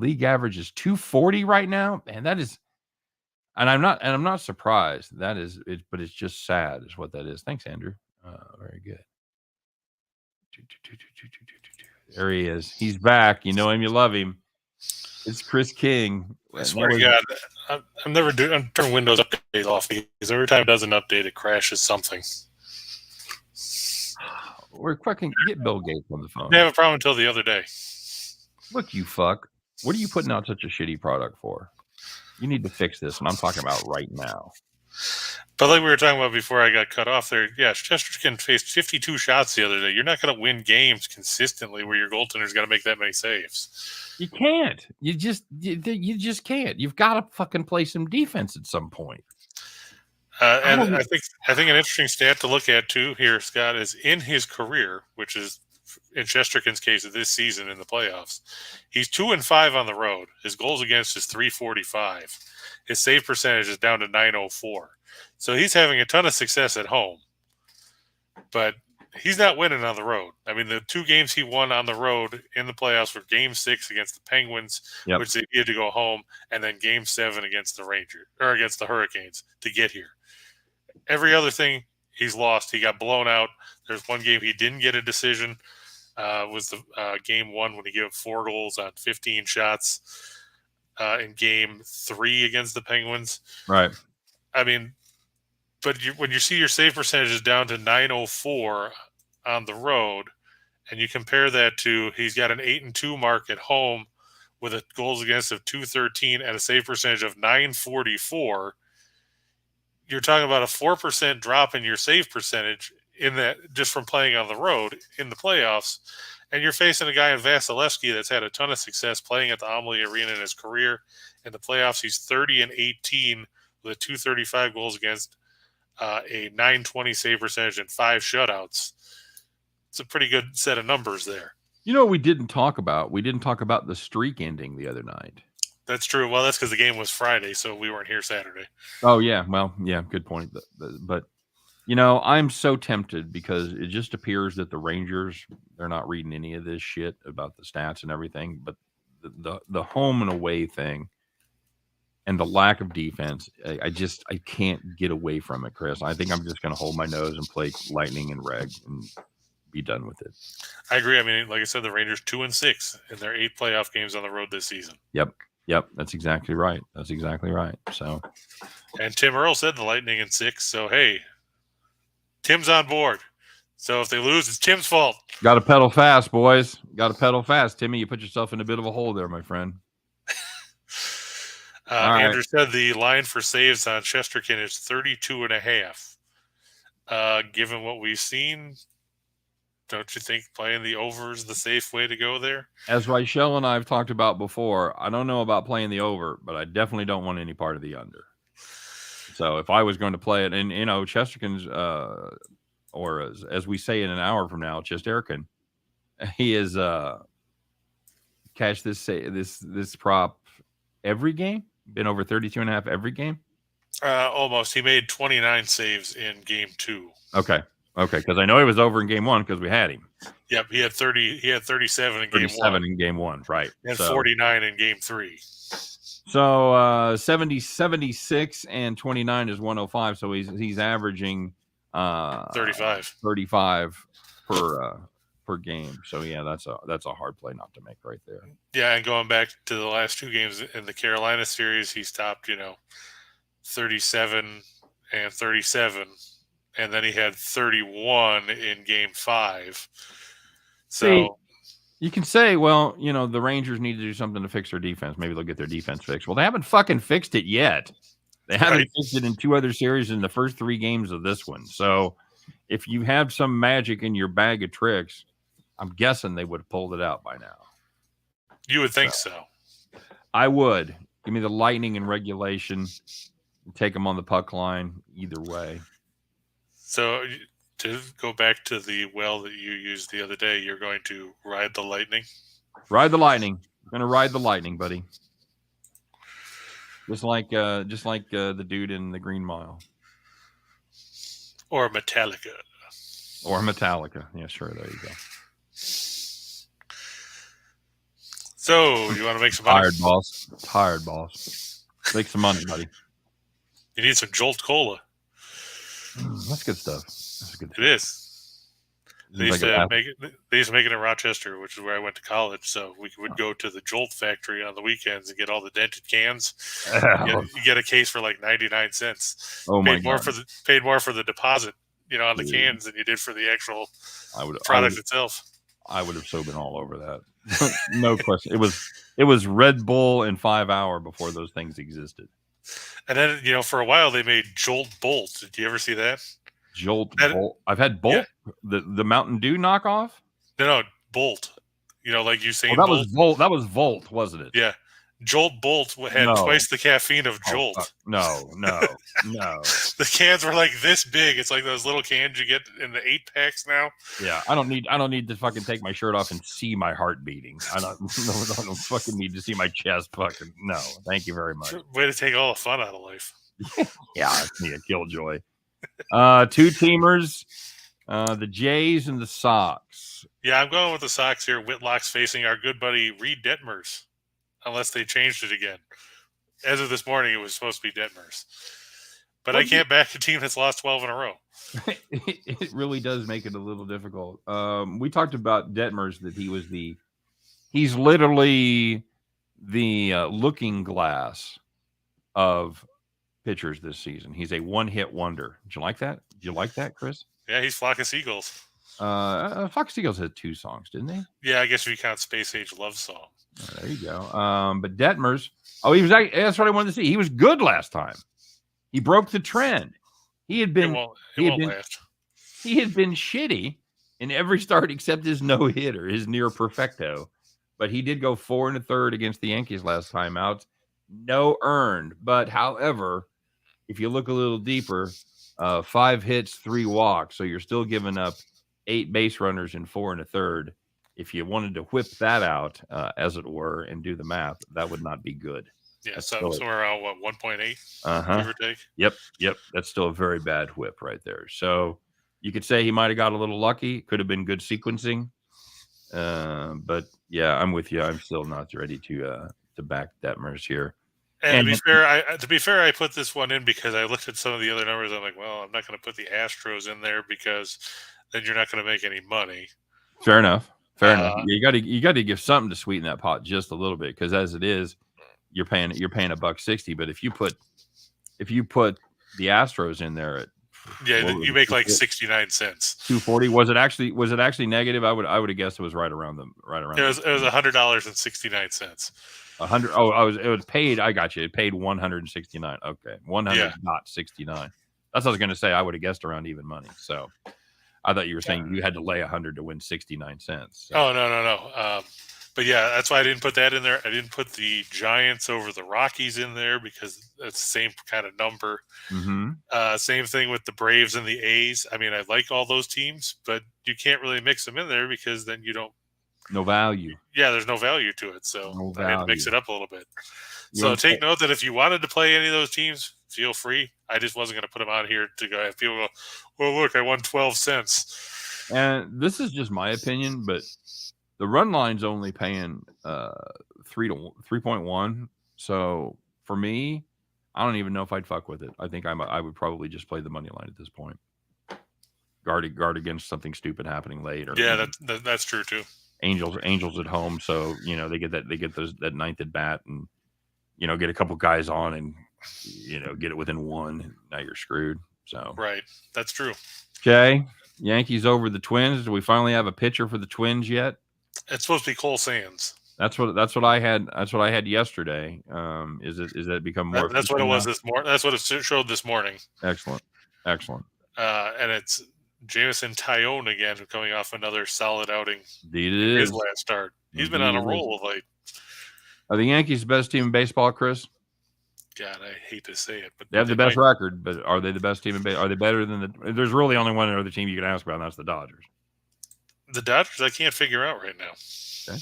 A: League average is 240 right now. And that is, and I'm not surprised. That is it, but it's just sad, is what that is. Thanks, Andrew. Very good. There he is. He's back. You know him, you love him. It's Chris King.
B: I swear to God, I'm turning Windows update off because every time it does an update, it crashes something.
A: We're fucking get Bill Gates on the phone.
B: They have a problem until the other day.
A: Look, you fuck. What are you putting out such a shitty product for? You need to fix this, and I'm talking about right now.
B: But like we were talking about before I got cut off there, yeah, Chesterkin faced 52 shots the other day. You're not going to win games consistently where your goaltender's got to make that many saves.
A: You can't. You just can't. You've got to fucking play some defense at some point.
B: And I think an interesting stat to look at too here, Scott, is in his career, which is in Chesterkin's case of this season in the playoffs, he's 2-5 on the road. His goals against is 345. His save percentage is down to 904. So he's having a ton of success at home, but he's not winning on the road. I mean, the two games he won on the road in the playoffs were Game 6 against the Penguins, which they had to go home, and then Game 7 against the against the Hurricanes to get here. Every other thing he's lost. He got blown out. There's one game he didn't get a decision. Was the Game 1 when he gave up 4 goals on 15 shots in Game 3 against the Penguins.
A: Right.
B: I mean, but when you see your save percentage is down to 904 on the road, and you compare that to he's got an 8-2 mark at home with a goals against of 213 and a save percentage of 944, you're talking about a 4% drop in your save percentage in that just from playing on the road in the playoffs. And you're facing a guy in Vasilevsky that's had a ton of success playing at the Amalie Arena in his career. In the playoffs, he's 30-18 with a 235 goals against, a 920 save percentage and 5 shutouts. It's a pretty good set of numbers there.
A: You know what we didn't talk about? We didn't talk about the streak ending the other night.
B: That's true. Well, that's because the game was Friday, so we weren't here Saturday.
A: Oh, yeah. Well, yeah, good point. But I'm so tempted because it just appears that the Rangers, they're not reading any of this shit about the stats and everything. But the home and away thing and the lack of defense, I can't get away from it, Chris. I think I'm just going to hold my nose and play Lightning and Reg and be done with it.
B: I agree. I mean, like I said, the Rangers 2-6 in their 8 playoff games on the road this season.
A: Yep, that's exactly right. So,
B: and Tim Earl said the Lightning in 6. So hey, Tim's on board. So if they lose, it's Tim's fault.
A: Got to pedal fast, boys. Got to pedal fast, Timmy. You put yourself in a bit of a hole there, my friend.
B: Andrew said the line for saves on Chesterkin is 32.5. Given what we've seen, don't you think playing the over is the safe way to go there?
A: As Rachel and I have talked about before, I don't know about playing the over, but I definitely don't want any part of the under. So if I was going to play it, and Chesterkin's, or as we say in an hour from now, Chesterkin, he is cashed this prop every game. Been over 32.5 every game.
B: Almost. He made 29 saves in game 2.
A: Okay, because I know he was over in game 1 because we had him.
B: Yep, he had 30. He had 37 in game 1.
A: 37 in game 1, right?
B: And 49 in game 3.
A: So 70, 76 and 29 is 105. So he's averaging
B: 35
A: per game. So yeah, that's a hard play not to make right there.
B: Yeah, and going back to the last 2 games in the Carolina series, he's topped 37 and 37, and then he had 31 in game 5. So
A: you can say, well, the Rangers need to do something to fix their defense. Maybe they'll get their defense fixed. Well, they haven't fucking fixed it yet. They haven't fixed it in 2 other series in the first 3 games of this one. So if you have some magic in your bag of tricks, I'm guessing they would have pulled it out by now.
B: You would think so.
A: I would. Give me the Lightning in regulation. Take them on the puck line either way. So
B: to go back to the well that you used the other day, you're going to ride the Lightning?
A: Ride the Lightning. I'm going to ride the Lightning, buddy. Just like the dude in the Green Mile.
B: Or Metallica.
A: Yeah, sure. There you go.
B: So, you want to make some money?
A: Tired, boss. Make some money, buddy.
B: You need some Jolt Cola.
A: That's good stuff.
B: It is. They used to make it in Rochester, which is where I went to college. So we would go to the Jolt factory on the weekends and get all the dented cans. You get a case for like 99 cents.
A: Oh my God.
B: Paid more for the deposit, on the cans than you did for the actual product itself.
A: I would have so been all over that. No question. It was Red Bull and 5 Hour before those things existed.
B: And then, for a while they made Jolt Bolt. Did you ever see that?
A: Jolt Bolt. I've had Bolt, yeah. the Mountain Dew knockoff.
B: No, Bolt. Like you saying.
A: That was Volt. That was Volt, wasn't it?
B: Yeah. Jolt Bolt had twice the caffeine of Jolt.
A: No.
B: The cans were like this big. It's like those little cans you get in the 8-packs now.
A: Yeah, I don't need to fucking take my shirt off and see my heart beating. I don't fucking need to see my chest fucking. No, thank you very much.
B: Way to take all the fun out of life.
A: Yeah, it's me a killjoy. 2-teamers, the Jays and the Sox.
B: Yeah, I'm going with the Sox here. Whitlock's facing our good buddy Reed Detmers. Unless they changed it again. As of this morning, it was supposed to be Detmers. But I can't back a team that's lost 12 in a row.
A: It really does make it a little difficult. We talked about Detmers, that he's literally the looking glass of pitchers this season. He's a one-hit wonder. Did you like that? Did you like that, Chris?
B: Yeah, he's Flock of Seagulls.
A: Flock of Seagulls had 2 songs, didn't they?
B: Yeah, I guess if you count Space Age Love Song.
A: Oh, there you go. But Detmers, that's what I wanted to see. He was good last time. He broke the trend. He had been shitty in every start except his no-hitter, his near perfecto. But he did go 4 1/3 against the Yankees last time out. No earned. But however, if you look a little deeper, 5 hits, 3 walks. So you're still giving up 8 base runners in 4 1/3. If you wanted to whip that out, as it were, and do the math, that would not be good.
B: Yeah, so somewhere around 1.8, give or take.
A: Yep. That's still a very bad whip right there. So you could say he might have got a little lucky. Could have been good sequencing. But yeah, I'm with you. I'm still not ready to back Detmers here.
B: And to be fair, I put this one in because I looked at some of the other numbers. I'm like, well, I'm not going to put the Astros in there because then you're not going to make any money.
A: Fair enough. You got to give something to sweeten that pot just a little bit, because as it is, you're paying $1.60. But if you put the Astros in there at
B: you make like 69 cents.
A: 240. Was it actually negative? I would have guessed it was right around. It
B: was $100.69.
A: 100. Oh, it was paid. I got you. It paid 169. Okay, 100.69. That's what I was going to say. I would have guessed around even money. So I thought you were saying you had to lay 100 to win 69 cents. So.
B: Oh, no. But yeah, that's why I didn't put that in there. I didn't put the Giants over the Rockies in there because that's the same kind of number.
A: Mm-hmm.
B: Same thing with the Braves and the A's. I mean, I like all those teams, but you can't really mix them in there because then you don't
A: No value.
B: Yeah, there's no value to it. So
A: No
B: I had to mix
A: value.
B: it up a little bit.
A: You
B: So take note that if you wanted to play any of those teams, feel free. I just wasn't going to put them on here to go have people go, well, look, I won 12 cents.
A: And this is just my opinion, but the run line's only paying 3.1. So for me, I don't even know if I'd fuck with it. I think I would probably just play the money line at this point. Guard against something stupid happening late. Or
B: yeah, that's true too.
A: Angels at home, so they get that ninth at bat, and get a couple guys on, and get it within one. And now you're screwed. So
B: right, that's true.
A: Okay, Yankees over the Twins. Do we finally have a pitcher for the Twins yet?
B: It's supposed to be Cole Sands.
A: That's what I had. That's what I had yesterday. Is it become more?
B: That's what it was this morning. That's what it showed this morning.
A: Excellent.
B: And it's Jameson Tyone again, coming off another solid outing.
A: Indeed, it
B: his
A: is.
B: last start. He's been on a roll of late.
A: Are the Yankees the best team in baseball, Chris?
B: God, I hate to say it, but
A: they have the best record. But are they the best team in baseball? Are they better than the? There's really only one other team you can ask about, and that's the Dodgers.
B: The Dodgers, I can't figure out right now.
A: Okay.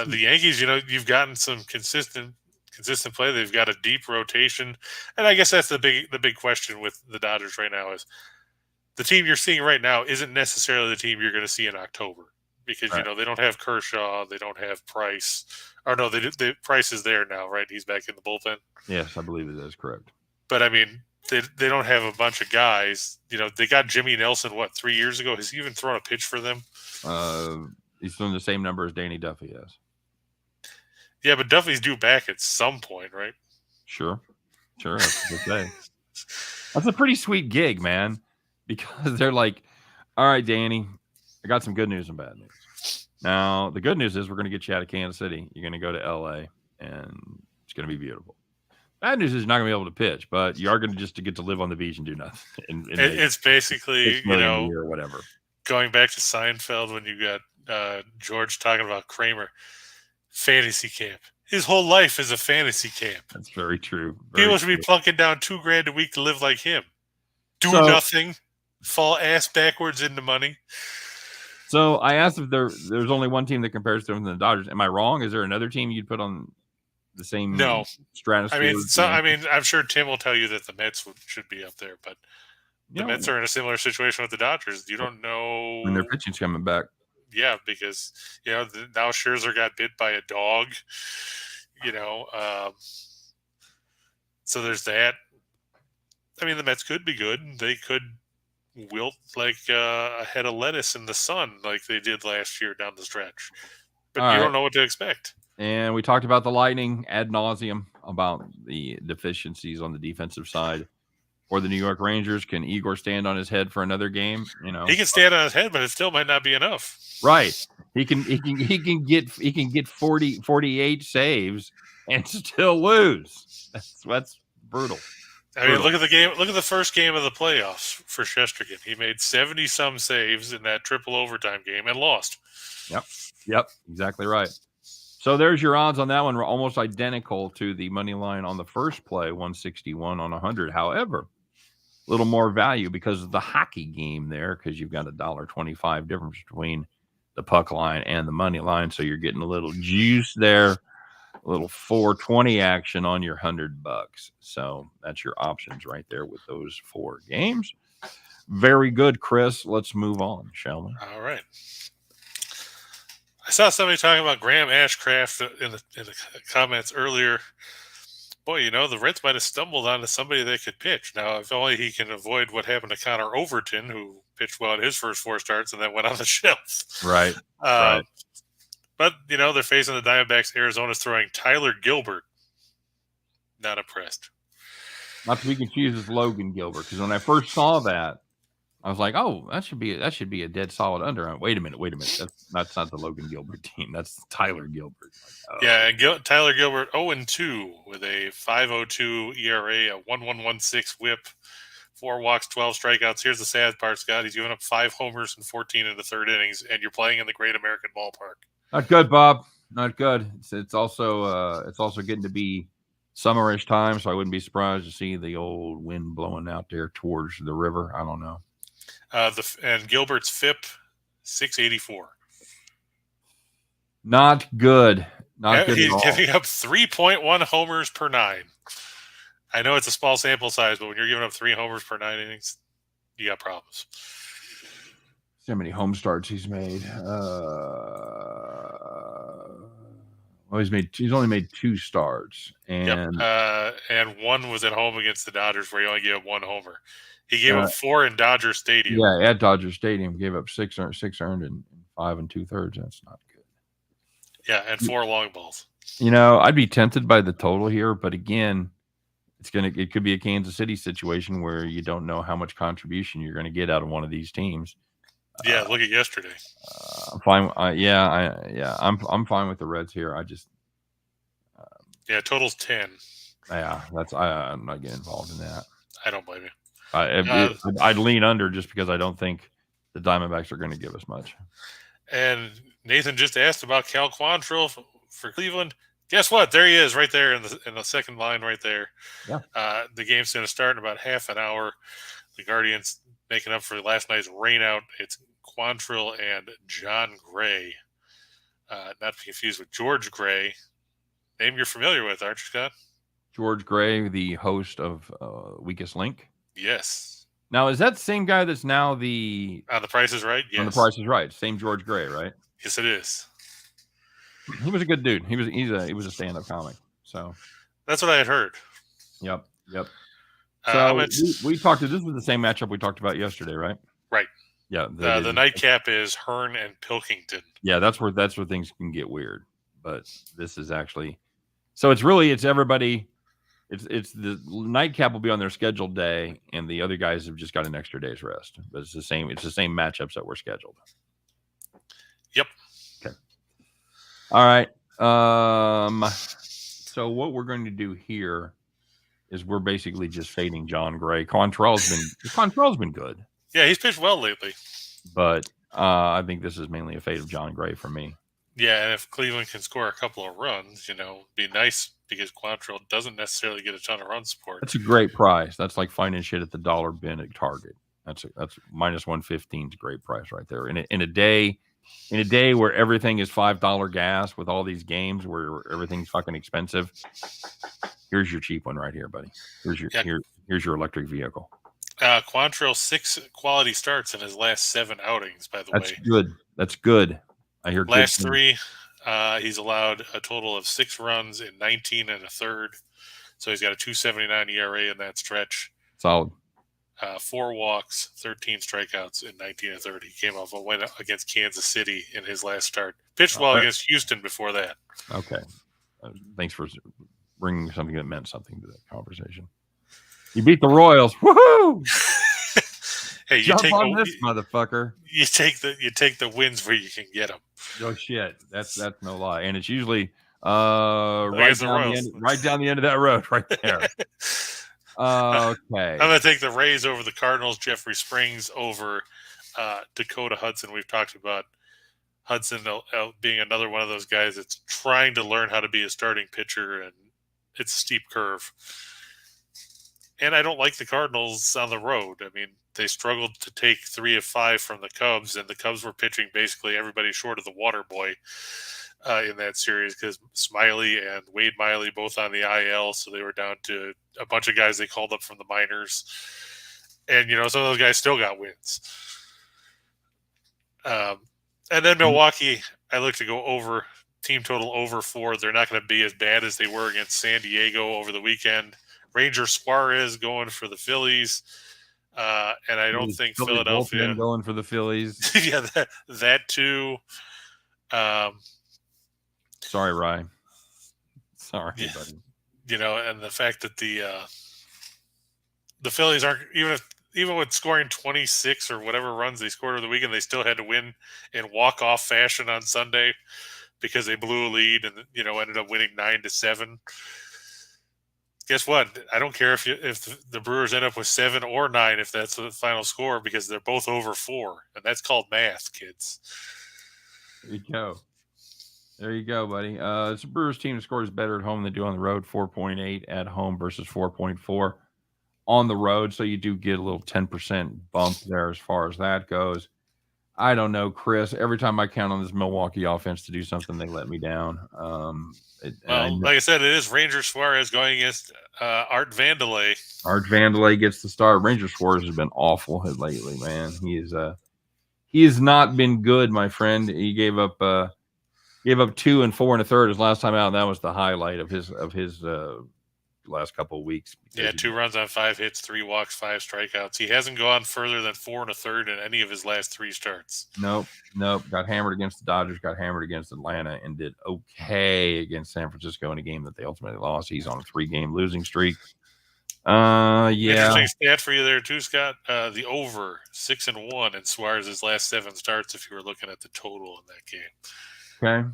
B: The Yankees, you've gotten some consistent play. They've got a deep rotation, and I guess that's the big question with the Dodgers right now is the team you're seeing right now isn't necessarily the team you're going to see in October because they don't have Kershaw, they don't have Price, or no, the Price is there now, right? He's back in the bullpen.
A: Yes, I believe that is correct.
B: But I mean, they don't have a bunch of guys. They got Jimmy Nelson 3 years ago. Has he even thrown a pitch for them?
A: He's doing the same number as Danny Duffy has.
B: Yeah, but Duffy's due back at some point, right?
A: Sure. That's what they say. That's a pretty sweet gig, man, because they're like, all right, Danny, I got some good news and bad news. Now, the good news is we're going to get you out of Kansas City. You're going to go to L.A., and it's going to be beautiful. Bad news is you're not going to be able to pitch, but you are going to get to live on the beach and do nothing.
B: It's basically,
A: or whatever.
B: Going back to Seinfeld when you got George talking about Kramer, fantasy camp. His whole life is a fantasy camp.
A: That's very true.
B: People should be plunking down $2,000 a week to live like him. Do nothing, fall ass backwards into money.
A: So I asked if there's only one team that compares to them than the Dodgers. Am I wrong? Is there another team you'd put on the same stratosphere?
B: I'm sure Tim will tell you that the Mets should be up there, but the Mets are in a similar situation with the Dodgers. You don't know
A: when their pitching's coming back.
B: Yeah, because now Scherzer got bit by a dog. So there's that. I mean, the Mets could be good. They could wilt like a head of lettuce in the sun, like they did last year down the stretch. But don't know what to expect.
A: And we talked about the Lightning ad nauseum about the deficiencies on the defensive side. Or the New York Rangers. Can Igor stand on his head for another game?
B: He can stand on his head, but it still might not be enough.
A: Right. He can get 48 saves and still lose. That's brutal.
B: I mean, look at the game. Look at the first game of the playoffs for Shesterkin. He made 70-some saves in that triple overtime game and lost.
A: Yep. Exactly right. So there's your odds on that one. We're almost identical to the money line on the first play, 161 on 100. However, a little more value because of the hockey game there, because you've got $1.25 difference between the puck line and the money line. So you're getting a little juice there, a little 420 action on your $100. So that's your options right there with those 4 games. Very good, Chris. Let's move on, shall we?
B: All right. I saw somebody talking about Graham Ashcraft in the comments earlier. Boy, the Reds might have stumbled onto somebody that could pitch. Now, if only he can avoid what happened to Connor Overton, who pitched well in his first 4 starts and then went on the shelf.
A: Right.
B: But, they're facing the Diamondbacks. Arizona's throwing Tyler Gilbert. Not impressed.
A: Not to be confused with Logan Gilbert, because when I first saw that, I was like, "Oh, that should be a dead solid under." Wait a minute. That's not the Logan Gilbert team. That's Tyler Gilbert.
B: Yeah, and Tyler Gilbert 0-2 with a 5.02 ERA, a 1.116 WHIP, 4 walks, 12 strikeouts. Here's the sad part, Scott. He's given up 5 homers and 14 in the 3rd innings, and you're playing in the Great American Ballpark.
A: Not good, Bob. Not good. It's also getting to be summerish time, so I wouldn't be surprised to see the old wind blowing out there towards the river. I don't know.
B: And Gilbert's FIP 684.
A: Not good. Not good at
B: He's
A: all.
B: giving up 3.1 homers per 9. I know it's a small sample size, but when you're giving up 3 homers per 9 innings, you got problems.
A: See how many home starts he's made. He's only made 2 starts, and
B: and one was at home against the Dodgers where he only gave up 1 homer. He gave up 4 in Dodger Stadium.
A: Yeah, at Dodger Stadium, gave up 6 earned and 5 2/3. That's not good.
B: Yeah, and 4 long balls.
A: I'd be tempted by the total here, but again, it could be a Kansas City situation where you don't know how much contribution you're going to get out of one of these teams.
B: Yeah, look at yesterday.
A: I'm fine. I'm fine with the Reds here. I just
B: total's 10.
A: Yeah, I'm not getting involved in that.
B: I don't blame you.
A: I'd lean under just because I don't think the Diamondbacks are going to give us much.
B: And Nathan just asked about Cal Quantrill for Cleveland. Guess what? There he is, right there in the second line, right there.
A: Yeah.
B: The game's going to start in about half an hour. The Guardians making up for last night's rainout. It's Quantrill and John Gray. Not to be confused with George Gray. Name you're familiar with, aren't you, Scott?
A: George Gray, the host of Weakest Link.
B: Yes.
A: Now, is that the same guy that's now The
B: Price is Right? Yes.
A: On The Price is Right. Same George Gray, right?
B: Yes, it is.
A: He was a good dude. He was a stand-up comic. So
B: that's what I had heard.
A: Yep. So we talked. This was the same matchup we talked about yesterday, right?
B: Right.
A: Yeah.
B: The nightcap is Hearn and Pilkington.
A: Yeah, that's where things can get weird. But this is actually, so it's everybody. It's the nightcap will be on their scheduled day, and the other guys have just got an extra day's rest. But it's the same matchups that were scheduled.
B: Yep.
A: Okay. All right. So what we're going to do here is we're basically just fading John Gray. Quantrill's been good.
B: Yeah, he's pitched well lately.
A: But I think this is mainly a fade of John Gray for me.
B: Yeah, and if Cleveland can score a couple of runs, it'd be nice because Quantrill doesn't necessarily get a ton of run support.
A: That's a great price. That's like finding shit at the dollar bin at Target. That's minus 115 is a great price right there. In a day where everything is $5 gas with all these games where everything's fucking expensive, here's your cheap one right here, buddy. Here's your electric vehicle.
B: Quantrill 6 quality starts in his last 7 outings, by the way.
A: That's good. I hear
B: last 3, he's allowed a total of 6 runs in 19 1/3. So he's got a 2.79 ERA in that stretch.
A: Solid.
B: 4 walks, 13 strikeouts in 19 1/3. He came off a win against Kansas City in his last start. Pitched well against Houston before that.
A: Okay. Thanks for bringing something that meant something to that conversation. You beat the Royals. Woohoo!
B: Hey,
A: jump on this motherfucker.
B: You take the wins where you can get them.
A: No shit. That's no lie, and it's usually right down the end of that road, right there. Okay.
B: I'm gonna take the Rays over the Cardinals. Jeffrey Springs over Dakota Hudson. We've talked about Hudson being another one of those guys that's trying to learn how to be a starting pitcher, and it's a steep curve. And I don't like the Cardinals on the road. I mean, they struggled to take 3 of 5 from the Cubs, and the Cubs were pitching basically everybody short of the water boy in that series because Smiley and Wade Miley both on the IL, so they were down to a bunch of guys they called up from the minors. And, some of those guys still got wins. And then Milwaukee, I look to go over, team total over 4. They're not going to be as bad as they were against San Diego over the weekend. Ranger Suarez going for the Phillies. And I don't think Philadelphia
A: going for the Phillies.
B: Yeah, that too.
A: Sorry, Ryan. Sorry, buddy.
B: And the fact that the Phillies aren't even with scoring 26 or whatever runs they scored over the weekend, they still had to win in walk-off fashion on Sunday because they blew a lead and ended up winning 9-7. Guess what? I don't care if the Brewers end up with 7 or 9 if that's the final score because they're both over 4, and that's called math, kids.
A: There you go, buddy. It's a Brewers team that scores better at home than they do on the road. 4.8 at home versus 4.4 on the road, so you do get a little 10% bump there as far as that goes. I don't know, Chris. Every time I count on this Milwaukee offense to do something, they let me down.
B: Well, like I said, it is Ranger Suarez going against Art Vandelay.
A: Arch Vandelay gets the start. Ranger Suarez has been awful lately, man. He has not been good, my friend. He gave up 2 and 4 1/3 his last time out, and that was the highlight of his last couple of weeks.
B: Yeah, 2 runs on 5 hits, 3 walks, 5 strikeouts. He hasn't gone further than 4 1/3 in any of his last 3 starts.
A: Nope. Got hammered against the Dodgers, got hammered against Atlanta, and did okay against San Francisco in a game that they ultimately lost. He's on a 3-game losing streak. Yeah.
B: Interesting stat for you there too, Scott. The over 6-1 in Suarez's last 7 starts. If you were looking at the total in that game.
A: Okay.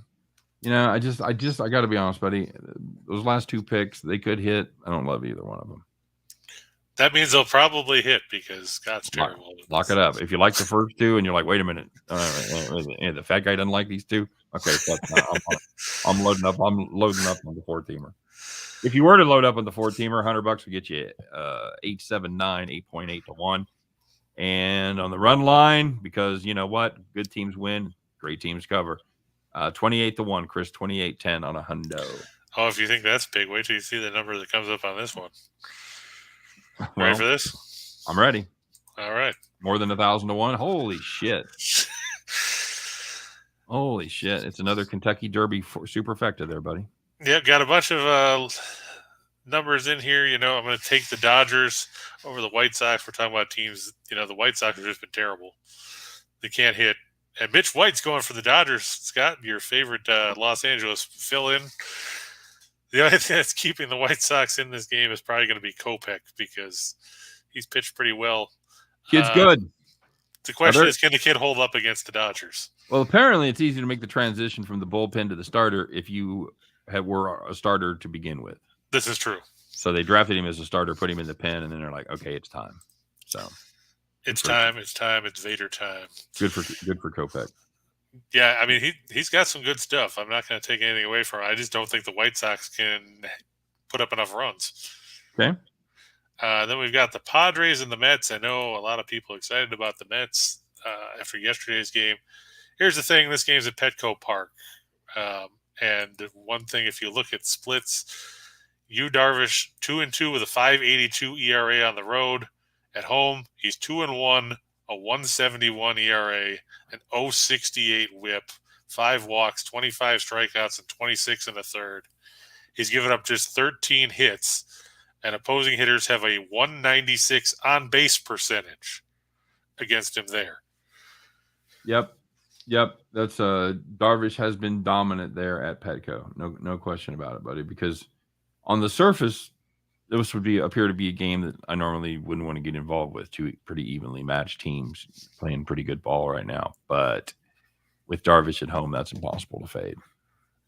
A: I got to be honest, buddy. Those last 2 picks, they could hit. I don't love either one of them.
B: That means they'll probably hit because Scott's terrible.
A: Lock it up. If you like the first 2 and you're like, wait a minute, the fat guy doesn't like these 2. Okay, I'm loading up. I'm loading up on the 4-teamer. If you were to load up on the 4-teamer, $100 would get you 879, 8.8 to 1. And on the run line, because you know what, good teams win, great teams cover. 28 to 1, Chris. 28-10 on a hundo.
B: Oh, if you think that's big, wait till you see the number that comes up on this one.
A: Well,
B: ready for this?
A: I'm ready.
B: All right.
A: More than 1,000 to 1. Holy shit. Holy shit. It's another Kentucky Derby superfecta there, buddy.
B: Yeah, got a bunch of numbers in here. I'm going to take the Dodgers over the White Sox. We're talking about teams. The White Sox have just been terrible. They can't hit. And Mitch White's going for the Dodgers. Scott, your favorite Los Angeles fill-in. The only thing that's keeping the White Sox in this game is probably going to be Kopech because he's pitched pretty well.
A: Kid's good.
B: The question is, can the kid hold up against the Dodgers?
A: Well, apparently it's easy to make the transition from the bullpen to the starter if you were a starter to begin with.
B: This is true.
A: So they drafted him as a starter, put him in the pen, and then they're like, okay, it's time. So
B: it's time. It's Vader time.
A: Good for Kopech.
B: Yeah, I mean he's got some good stuff. I'm not going to take anything away from him. I just don't think the White Sox can put up enough runs.
A: Okay.
B: Then we've got the Padres and the Mets. I know a lot of people are excited about the Mets after yesterday's game. Here's the thing: this game's at Petco Park, and one thing, if you look at splits, Darvish 2-2 with a 5.82 ERA on the road. At home, he's 2-1. A 171 ERA, an 068 WHIP, 5 walks, 25 strikeouts, and 26 1/3. He's given up just 13 hits, and opposing hitters have a 196 on-base percentage against him there.
A: Yep. That's Darvish has been dominant there at Petco. No question about it, buddy. Because on the surface, this would appear to be a game that I normally wouldn't want to get involved with. 2 pretty evenly matched teams playing pretty good ball right now. But with Darvish at home, that's impossible to fade.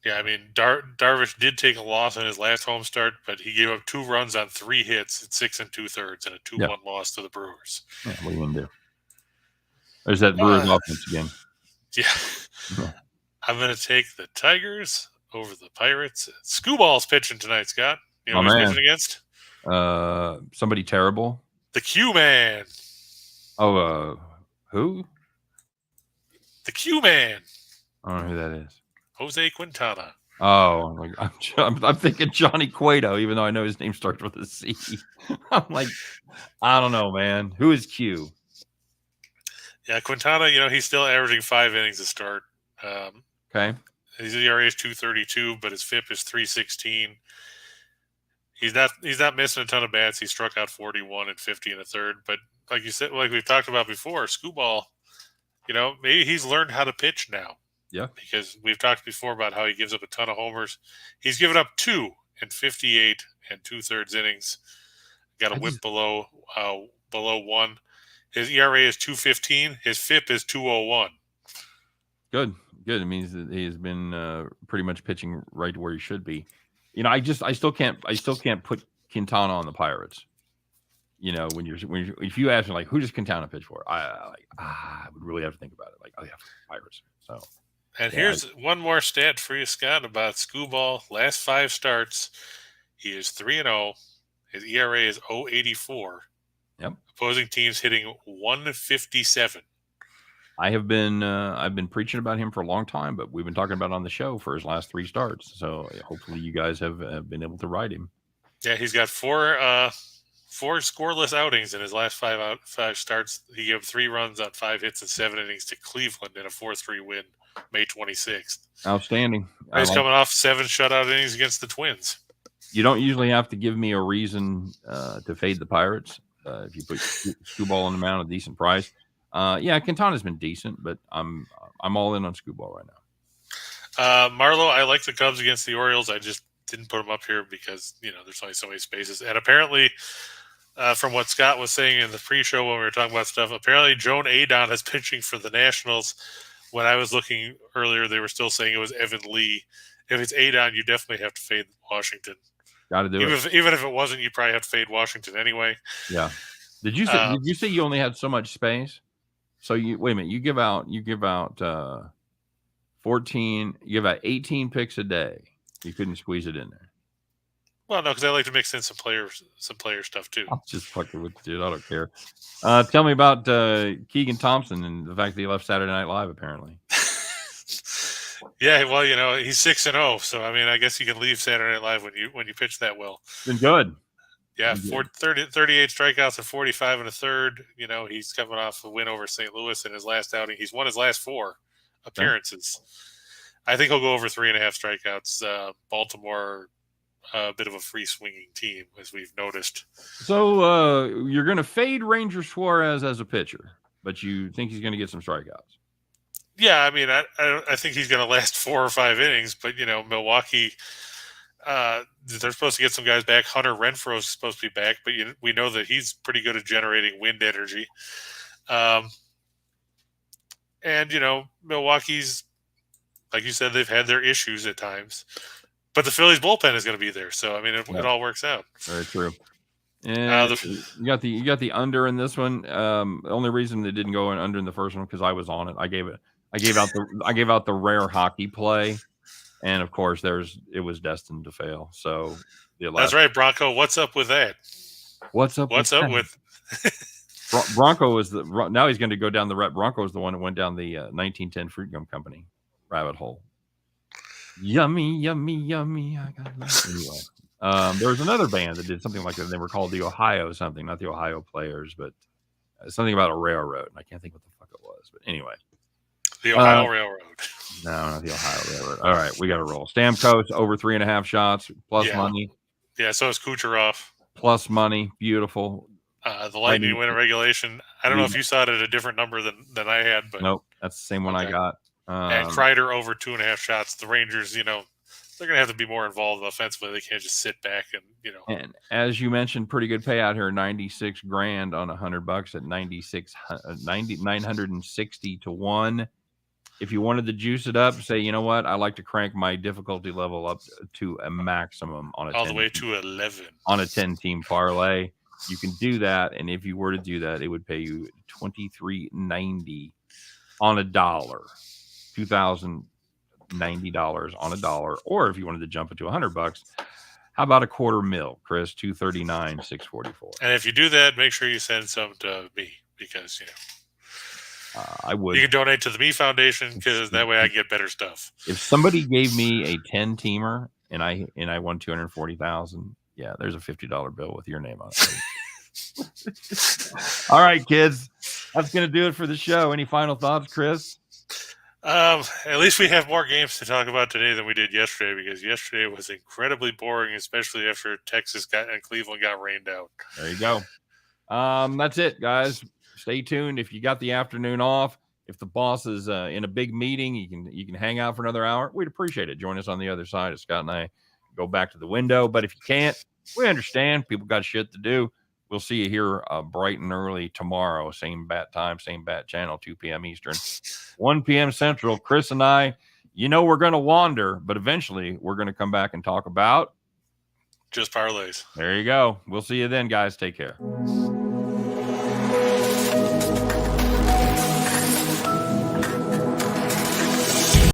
B: Yeah, I mean, Darvish did take a loss in his last home start, but he gave up 2 runs on 3 hits at 6 2/3 and a 2-1 loss to the Brewers.
A: Yeah, what are you going to do? There's that Brewers offense again.
B: Yeah. I'm going to take the Tigers over the Pirates. Scooball's pitching tonight, Scott. You know who he's pitching against?
A: Somebody terrible.
B: The Q-Man.
A: Oh, who?
B: The Q-Man.
A: I don't know who that is.
B: Jose Quintana.
A: Oh, I'm thinking Johnny Cueto, even though I know his name starts with a C. I'm like, I don't know, man. Who is Q?
B: Yeah, Quintana, he's still averaging 5 innings a start.
A: Okay.
B: His ERA is 2.32, but his FIP is 3.16. He's not missing a ton of bats. He struck out 41 and 50 1/3. But like you said, like we've talked about before, Scooball, maybe he's learned how to pitch now.
A: Yeah.
B: Because we've talked before about how he gives up a ton of homers. He's given up 2 in 58 and 2/3 innings. Got a whip below 1. His ERA is 2.15. His FIP is 2.01.
A: Good. It means that he has been pretty much pitching right where he should be. I still can't put Quintana on the Pirates. If you ask me like who does Quintana pitch for, I would really have to think about it. Like, oh yeah, Pirates. So.
B: And here's one more stat for you, Scott, about Scooball. Last 5 starts, he is 3-0. His ERA is 0.84.
A: Yep.
B: Opposing teams hitting 157.
A: I've been preaching about him for a long time, but we've been talking about it on the show for his last 3 starts. So hopefully you guys have been able to ride him.
B: Yeah, he's got four scoreless outings in his last five starts. He gave 3 runs on 5 hits and 7 innings to Cleveland in a 4-3 win, May 26th.
A: Outstanding.
B: He's coming off 7 shutout innings against the Twins.
A: You don't usually have to give me a reason to fade the Pirates. If you put Screwball on the mound at a decent price. Yeah, Quintana's been decent, but I'm all in on Screwball right now.
B: Marlowe, I like the Cubs against the Orioles. I just didn't put them up here because, there's only so many spaces. And apparently, from what Scott was saying in the pre-show when we were talking about stuff, apparently Joan Adon is pitching for the Nationals. When I was looking earlier, they were still saying it was Evan Lee. If it's Adon, you definitely have to fade Washington.
A: Got to do it.
B: Even if it wasn't, you probably have to fade Washington anyway.
A: Yeah. Did you say you only had so much space? So wait a minute. You give out 14. You give out 18 picks a day. You couldn't squeeze it in there.
B: Well, no, because I like to mix in some player stuff too.
A: I'm just fucking with you, dude. I don't care. Tell me about Keegan Thompson and the fact that he left Saturday Night Live. Apparently.
B: Yeah, well, he's 6-0, so I mean, I guess you can leave Saturday Night Live when you pitch that well.
A: Been good.
B: Yeah, 38 strikeouts and 45 and a third. He's coming off a win over St. Louis in his last outing. He's won his last 4 appearances. Yeah. I think he'll go over 3.5 strikeouts. Baltimore, a bit of a free swinging team, as we've noticed.
A: So you're going to fade Ranger Suarez as a pitcher, but you think he's going to get some strikeouts.
B: Yeah, I mean, I think he's going to last 4 or 5 innings, but Milwaukee, they're supposed to get some guys back. Hunter Renfroe is supposed to be back, but we know that he's pretty good at generating wind energy. And Milwaukee's, like you said, they've had their issues at times, but the Phillies bullpen is going to be there, so I mean, it all works out.
A: Very true. And you got the under in this one. The only reason it didn't go under in the first one because I was on it. I gave out the rare hockey play, and of course it was destined to fail. So
B: that's right, Bronco. What's up with that?
A: What's up with Bronco is now he's going to go down the Bronco is the one that went down the 1910 Fruit Gum Company rabbit hole. Yummy, yummy, yummy. I got anyway. There was another band that did something like that. They were called the Ohio something, not the Ohio Players, but something about a railroad. I can't think what the fuck it was, but anyway.
B: The Ohio Railroad.
A: No, not the Ohio Railroad. All right, we got to roll. Stamkos over 3.5 shots plus money.
B: Yeah, so is Kucherov.
A: Plus money, beautiful.
B: The Lightning win in regulation. I don't know if you saw it at a different number than I had, but
A: nope, that's the same one I got.
B: And Kreider over 2.5 shots. The Rangers, they're going to have to be more involved offensively. They can't just sit back and.
A: And as you mentioned, pretty good payout here, $96,000 on $100 at 960 to 1. If you wanted to juice it up, say, you know what, I like to crank my difficulty level up to a maximum on
B: all the way to 11
A: on a 10-team parlay. You can do that, and if you were to do that, it would pay you $23.90 on $1, $2,090 on $1. Or if you wanted to jump it to $100, how about $250,000, Chris? $239,644.
B: And if you do that, make sure you send some to me because
A: I would.
B: You can donate to the Me Foundation because that way I get better stuff.
A: If somebody gave me a 10-teamer and I won $240,000, yeah, there's a $50 bill with your name on it. All right, kids, that's going to do it for the show. Any final thoughts, Chris?
B: At least we have more games to talk about today than we did yesterday because yesterday was incredibly boring, especially after Texas and Cleveland got rained out.
A: There you go. That's it, guys. Stay tuned. If you got the afternoon off, if the boss is in a big meeting, you can hang out for another hour. We'd appreciate it. Join us on the other side as Scott and I go back to the window. But if you can't, we understand. People got shit to do. We'll see you here bright and early tomorrow. Same bat time, same bat channel, 2 p.m. Eastern, 1 p.m. Central. Chris and I, we're going to wander, but eventually we're going to come back and talk about
B: Just Parlays.
A: There you go. We'll see you then, guys. Take care.